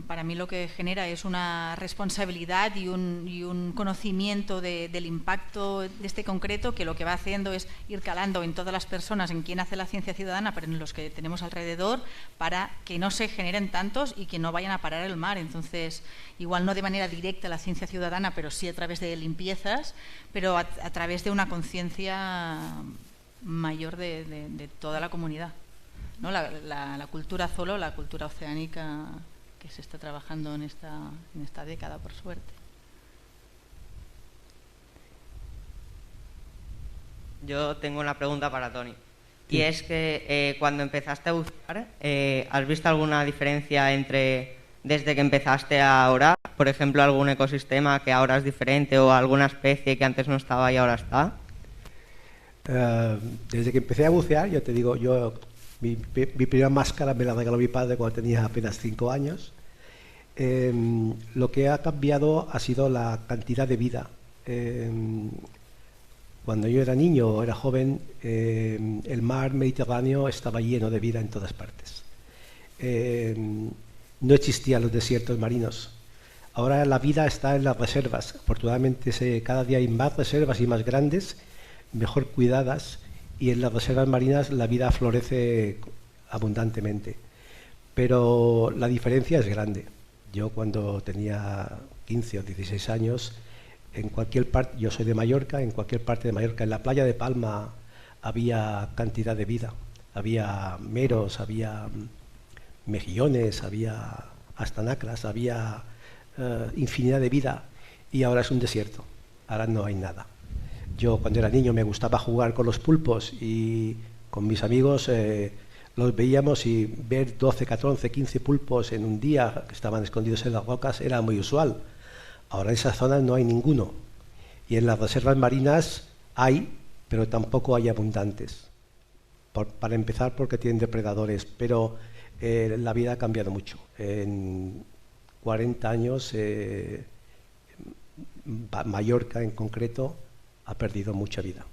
para mí lo que genera es una responsabilidad y un conocimiento del impacto de este concreto, que lo que va haciendo es ir calando en todas las personas, en quien hace la ciencia ciudadana, pero en los que tenemos alrededor, para que no se generen tantos y que no vayan a parar el mar. Entonces, igual no de manera directa la ciencia ciudadana, pero sí a través de limpiezas, pero a través de una conciencia mayor de toda la comunidad, ¿no? La cultura Zolo, la cultura oceánica, que se está trabajando en esta década, por suerte.
Yo tengo una pregunta para Toni. Sí. Y es que cuando empezaste a bucear, ¿has visto alguna diferencia desde que empezaste a ahora? Por ejemplo, algún ecosistema que ahora es diferente o alguna especie que antes no estaba y ahora está.
Desde que empecé a bucear, yo te digo, mi primera máscara me la regaló mi padre cuando tenía apenas 5 años. Lo que ha cambiado ha sido la cantidad de vida. Cuando yo era niño o era joven, el mar Mediterráneo estaba lleno de vida en todas partes. No existían los desiertos marinos. Ahora la vida está en las reservas. Afortunadamente cada día hay más reservas y más grandes, mejor cuidadas, y en las reservas marinas la vida florece abundantemente. Pero la diferencia es grande. Yo cuando tenía 15 o 16 años, en cualquier parte, yo soy de Mallorca, en cualquier parte de Mallorca, en la playa de Palma había cantidad de vida. Había meros, había mejillones, había hasta nacras, había infinidad de vida, y ahora es un desierto, ahora no hay nada. Yo cuando era niño me gustaba jugar con los pulpos y con mis amigos los veíamos, y ver 12, 14, 15 pulpos en un día que estaban escondidos en las rocas era muy usual. Ahora en esas zonas no hay ninguno, y en las reservas marinas hay, pero tampoco hay abundantes. Para empezar, porque tienen depredadores, pero la vida ha cambiado mucho. En 40 años Mallorca en concreto ha perdido mucha vida.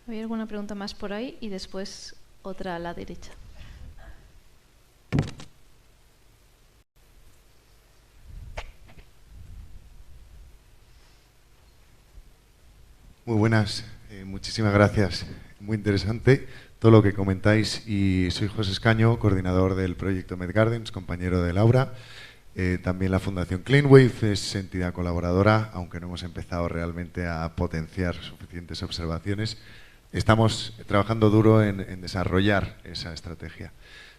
¿Había alguna pregunta más por ahí? Y después otra a la derecha.
Muy buenas, muchísimas gracias. Muy interesante todo lo que comentáis. Y soy José Escaño, coordinador del proyecto MedGardens, compañero de Laura. También la Fundación CleanWave es entidad colaboradora, aunque no hemos empezado realmente a potenciar suficientes observaciones. Estamos trabajando duro en desarrollar esa estrategia.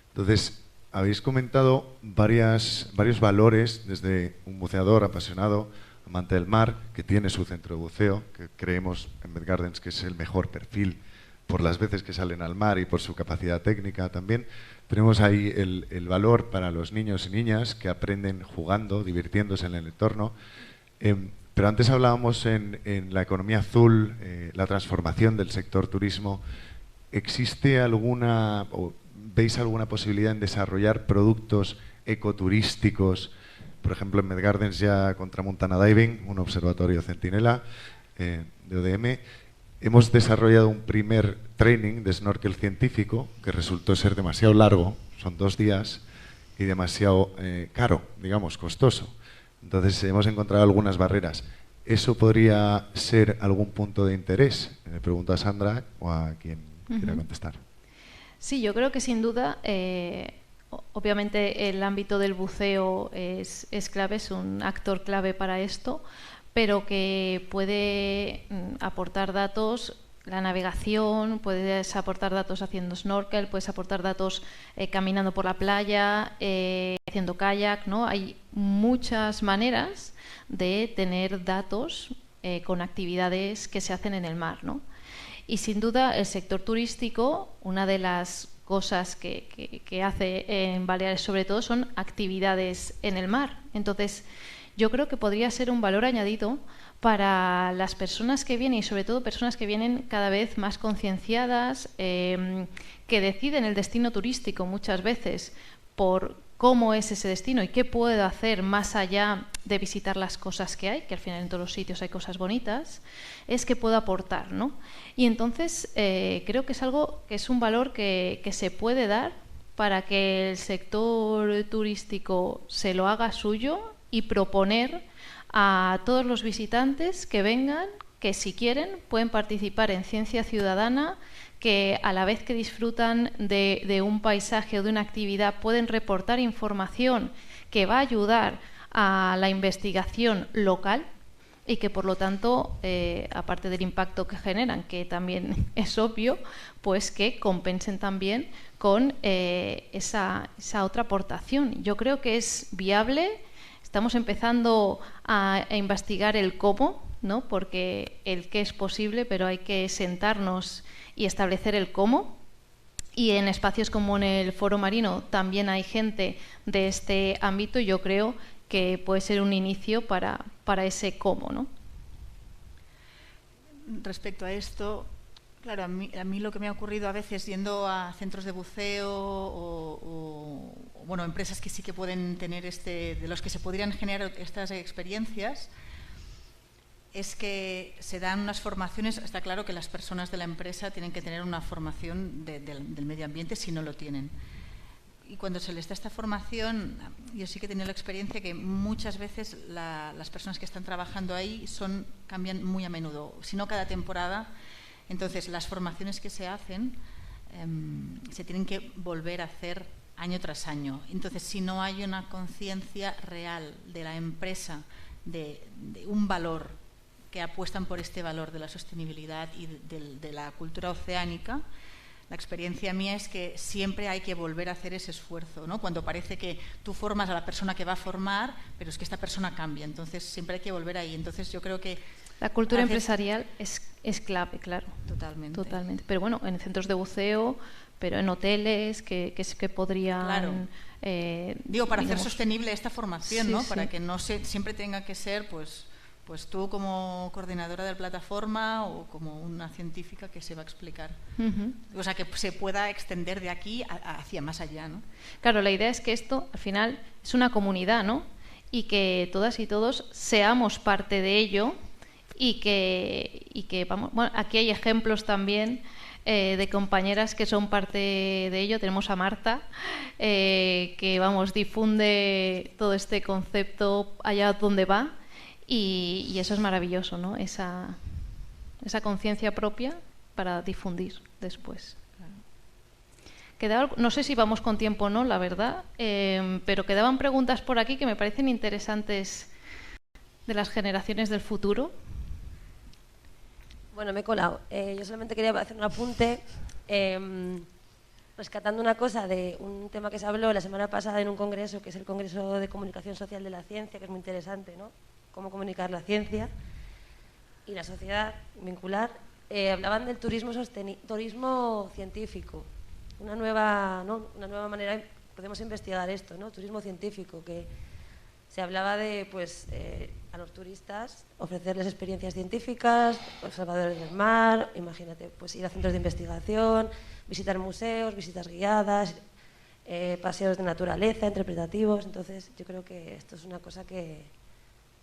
Entonces, habéis comentado varios valores, desde un buceador apasionado, amante del mar, que tiene su centro de buceo, que creemos en MedGardens que es el mejor perfil por las veces que salen al mar y por su capacidad técnica también. Tenemos ahí el valor para los niños y niñas que aprenden jugando, divirtiéndose en el entorno. Pero antes hablábamos en la economía azul, la transformación del sector turismo. ¿Existe alguna, o veis alguna posibilidad en desarrollar productos ecoturísticos? Por ejemplo, en MedGardens ya con Tramuntana Diving, un observatorio centinela de ODM, hemos desarrollado un primer training de snorkel científico que resultó ser demasiado largo, son 2 días, y demasiado caro, digamos, costoso. Entonces hemos encontrado algunas barreras. ¿Eso podría ser algún punto de interés? Le pregunto a Sandra o a quien quiera contestar.
Sí, yo creo que sin duda, obviamente el ámbito del buceo es clave, es un actor clave para esto, pero que puede aportar datos, la navegación, puedes aportar datos haciendo snorkel, puedes aportar datos caminando por la playa, haciendo kayak, ¿no? Hay muchas maneras de tener datos con actividades que se hacen en el mar, ¿no? Y sin duda el sector turístico, una de las cosas que hace en Baleares sobre todo son actividades en el mar. Entonces, yo creo que podría ser un valor añadido para las personas que vienen, y sobre todo personas que vienen cada vez más concienciadas, que deciden el destino turístico muchas veces por cómo es ese destino y qué puedo hacer más allá de visitar las cosas que hay, que al final en todos los sitios hay cosas bonitas, es que puedo aportar, ¿no? Y entonces creo que es algo que es un valor que se puede dar para que el sector turístico se lo haga suyo y proponer a todos los visitantes que vengan, que si quieren pueden participar en Ciencia Ciudadana, que a la vez que disfrutan de un paisaje o de una actividad pueden reportar información que va a ayudar a la investigación local y que por lo tanto, aparte del impacto que generan, que también es obvio, pues que compensen también con esa otra aportación. Yo creo que es viable, estamos empezando a investigar el cómo, ¿no? Porque el qué es posible, pero hay que sentarnos y establecer el cómo. Y en espacios como en el Foro Marino también hay gente de este ámbito y yo creo que puede ser un inicio para ese cómo, ¿no?
Respecto a esto, claro, a mí lo que me ha ocurrido a veces yendo a centros de buceo o bueno, empresas que sí que pueden tener de los que se podrían generar estas experiencias, es que se dan unas formaciones. Está claro que las personas de la empresa tienen que tener una formación del medio ambiente si no lo tienen. Y cuando se les da esta formación, yo sí que he tenido la experiencia que muchas veces las personas que están trabajando ahí cambian muy a menudo, si no cada temporada. Entonces, las formaciones que se hacen se tienen que volver a hacer año tras año. Entonces, si no hay una conciencia real de la empresa, de un valor, que apuestan por este valor de la sostenibilidad y de la cultura oceánica, la experiencia mía es que siempre hay que volver a hacer ese esfuerzo, ¿no? Cuando parece que tú formas a la persona que va a formar, pero es que esta persona cambia, entonces siempre hay que volver ahí. Entonces yo creo que
la cultura empresarial es clave, claro.
Totalmente.
Pero bueno, en centros de buceo, pero en hoteles que podrían...
Claro. Digo, para hacer
digamos,
sostenible esta formación,
sí,
¿no?
sí.
Para que no siempre tenga que ser, pues tú como coordinadora de la plataforma o como una científica que se va a explicar. O sea, que se pueda extender de aquí hacia más allá, ¿no?
Claro, la idea es que esto al final es una comunidad, ¿no? Y que todas y todos seamos parte de ello y que vamos, bueno, aquí hay ejemplos también de compañeras que son parte de ello. Tenemos a Marta, que vamos, difunde todo este concepto allá donde va. Y eso es maravilloso, ¿no? Esa conciencia propia para difundir después. No sé si vamos con tiempo o no, la verdad, pero quedaban preguntas por aquí que me parecen interesantes de las generaciones del futuro.
Bueno, me he colado. Yo solamente quería hacer un apunte rescatando una cosa de un tema que se habló la semana pasada en un congreso, que es el Congreso de Comunicación Social de la Ciencia, que es muy interesante, ¿no? Cómo comunicar la ciencia y la sociedad, vincular. Hablaban del turismo científico, una nueva manera, podemos investigar esto, ¿no? Turismo científico, que se hablaba de, pues, a los turistas ofrecerles experiencias científicas, observadores del mar, imagínate, pues ir a centros de investigación, visitar museos, visitas guiadas, paseos de naturaleza, interpretativos. Entonces, yo creo que esto es una cosa que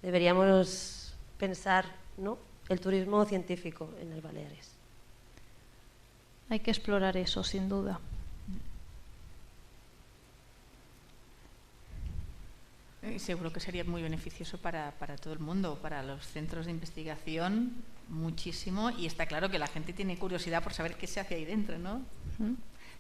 deberíamos pensar, ¿no? El turismo científico en las Baleares.
Hay que explorar eso, sin duda.
Seguro que sería muy beneficioso para todo el mundo, para los centros de investigación, muchísimo. Y está claro que la gente tiene curiosidad por saber qué se hace ahí dentro, ¿no?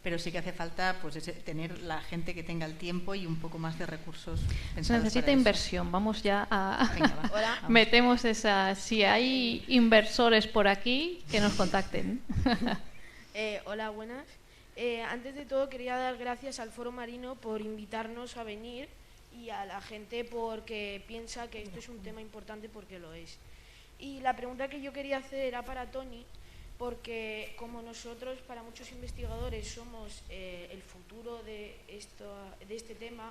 Pero sí que hace falta, pues, tener la gente que tenga el tiempo y un poco más de recursos.
Se necesita inversión. Vamos ya a...
Venga, va. Hola.
Metemos esa... Si hay inversores por aquí, que nos contacten.
Hola, buenas. Antes de todo quería dar gracias al Foro Marino por invitarnos a venir y a la gente porque piensa que esto es un tema importante, porque lo es. Y la pregunta que yo quería hacer era para Toni, porque como nosotros, para muchos investigadores, somos el futuro de este tema,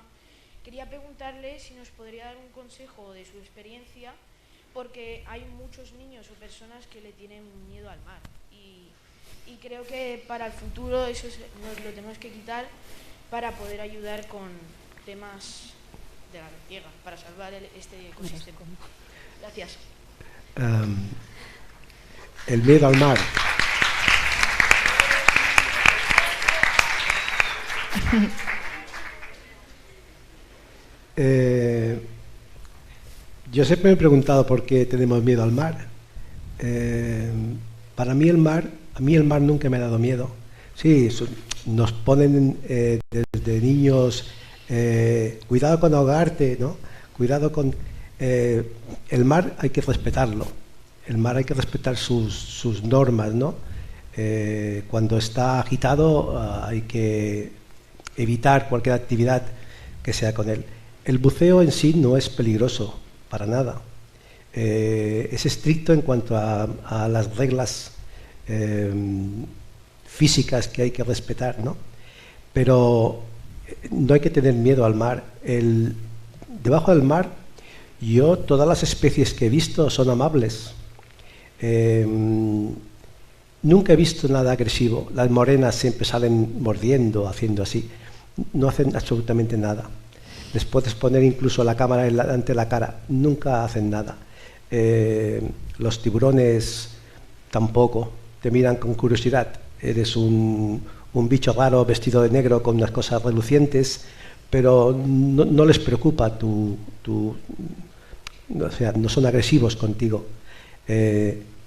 quería preguntarle si nos podría dar un consejo de su experiencia, porque hay muchos niños o personas que le tienen miedo al mar y creo que para el futuro eso nos lo tenemos que quitar para poder ayudar con temas de la tierra, para salvar este ecosistema. Gracias.
El miedo al mar. Yo siempre me he preguntado por qué tenemos miedo al mar. Para mí a mí el mar nunca me ha dado miedo. Sí, nos ponen desde niños, cuidado con ahogarte, ¿no? Cuidado con... el mar hay que respetarlo. El mar hay que respetar sus normas, ¿no? Cuando está agitado hay que evitar cualquier actividad que sea con él. El buceo en sí no es peligroso, para nada. Es estricto en cuanto a las reglas físicas que hay que respetar, ¿no? Pero no hay que tener miedo al mar. Debajo del mar, todas las especies que he visto son amables. Nunca he visto nada agresivo. Las morenas siempre salen mordiendo, haciendo así. No hacen absolutamente nada. Les puedes poner incluso la cámara delante de la cara. Nunca hacen nada. Los tiburones tampoco. Te miran con curiosidad. Eres un bicho raro vestido de negro con unas cosas relucientes, pero no les preocupa o sea, no son agresivos contigo.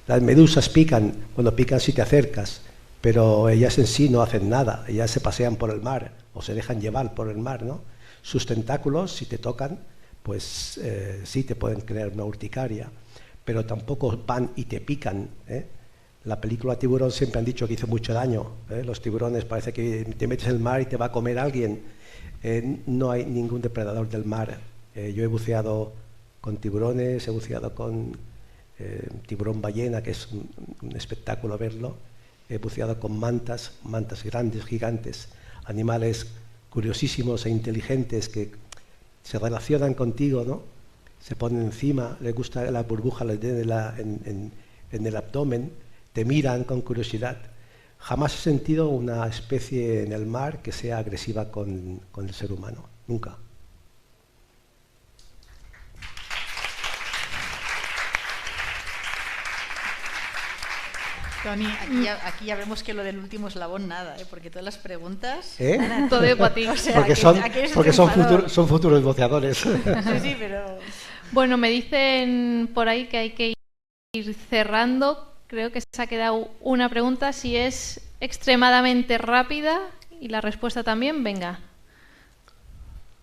Las medusas pican, cuando pican si te acercas, pero ellas en sí no hacen nada, ellas se pasean por el mar o se dejan llevar por el mar, ¿no? Sus tentáculos, si te tocan, pues sí te pueden crear una urticaria, pero tampoco van y te pican, ¿eh? La película Tiburón siempre han dicho que hizo mucho daño, ¿eh? Los tiburones parece que te metes en el mar y te va a comer alguien. No hay ningún depredador del mar. Yo he buceado con tiburones, he buceado con tiburón ballena, que es un espectáculo verlo. He buceado con mantas grandes, gigantes, animales curiosísimos e inteligentes que se relacionan contigo, ¿no? Se ponen encima, les gusta la burbuja en el abdomen, te miran con curiosidad. Jamás he sentido una especie en el mar que sea agresiva con el ser humano, nunca.
Toni, aquí ya vemos que lo del último eslabón nada, porque todas las preguntas...
Todo de para ti.
O sea,
porque son futuros boceadores.
Sí, pero...
Bueno, me dicen por ahí que hay que ir cerrando. Creo que se ha quedado una pregunta. Si es extremadamente rápida y la respuesta también, venga.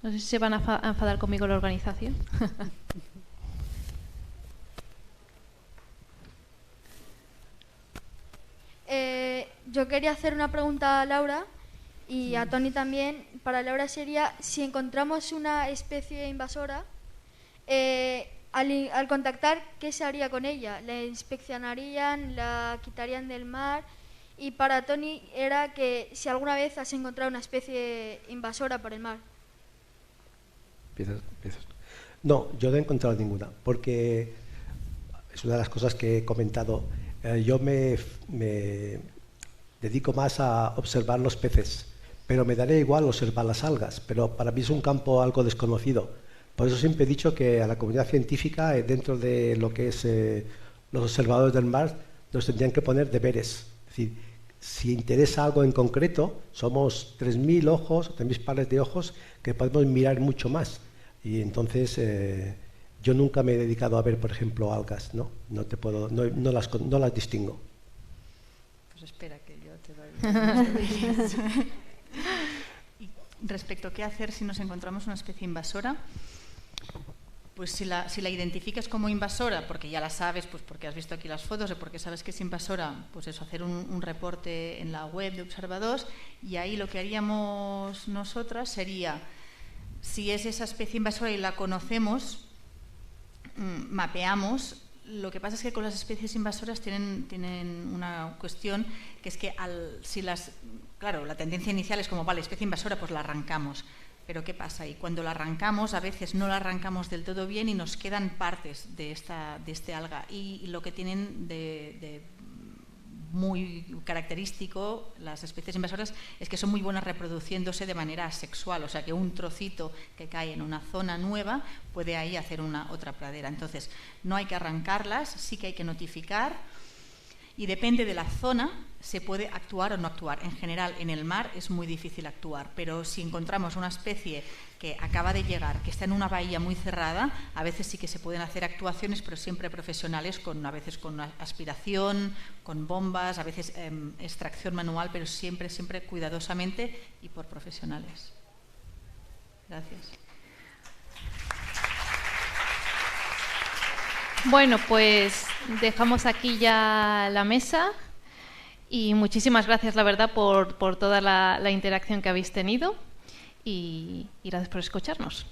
No sé si se van a enfadar conmigo la organización.
Yo quería hacer una pregunta a Laura y a Toni también. Para Laura sería, si encontramos una especie invasora, al contactar, ¿qué se haría con ella? ¿La inspeccionarían? ¿La quitarían del mar? Y para Toni era que si alguna vez has encontrado una especie invasora por el mar.
¿Empiezas? No, yo no he encontrado ninguna, porque es una de las cosas que he comentado. Yo me dedico más a observar los peces, pero me daría igual observar las algas, pero para mí es un campo algo desconocido. Por eso siempre he dicho que a la comunidad científica, dentro de lo que es los observadores del mar, nos tendrían que poner deberes. Es decir, si interesa algo en concreto, somos 3.000 ojos, 3.000 pares de ojos que podemos mirar mucho más. Y entonces yo nunca me he dedicado a ver, por ejemplo, algas, ¿no? No las distingo.
Pues espera que yo te doy. Y respecto a qué hacer si nos encontramos una especie invasora, pues si la identificas como invasora, porque ya la sabes, pues porque has visto aquí las fotos, o porque sabes que es invasora, pues eso, hacer un reporte en la web de Observa2, y ahí lo que haríamos nosotras sería, si es esa especie invasora y la conocemos, mapeamos. Lo que pasa es que con las especies invasoras tienen una cuestión, que es que claro, la tendencia inicial es como, vale, especie invasora, pues la arrancamos. Pero ¿qué pasa? Y cuando la arrancamos, a veces no la arrancamos del todo bien y nos quedan partes de este alga. Y lo que tienen de muy característico las especies invasoras es que son muy buenas reproduciéndose de manera asexual, o sea que un trocito que cae en una zona nueva puede ahí hacer otra pradera. Entonces no hay que arrancarlas, sí que hay que notificar,
Y depende de la zona, se puede actuar o no actuar. En general, en el mar es muy difícil actuar, pero si encontramos una especie que acaba de llegar, que está en una bahía muy cerrada, a veces sí que se pueden hacer actuaciones, pero siempre profesionales, a veces con aspiración, con bombas, a veces extracción manual, pero siempre cuidadosamente y por profesionales. Gracias.
Bueno, pues dejamos aquí ya la mesa y muchísimas gracias, la verdad, por toda la interacción que habéis tenido y gracias por escucharnos.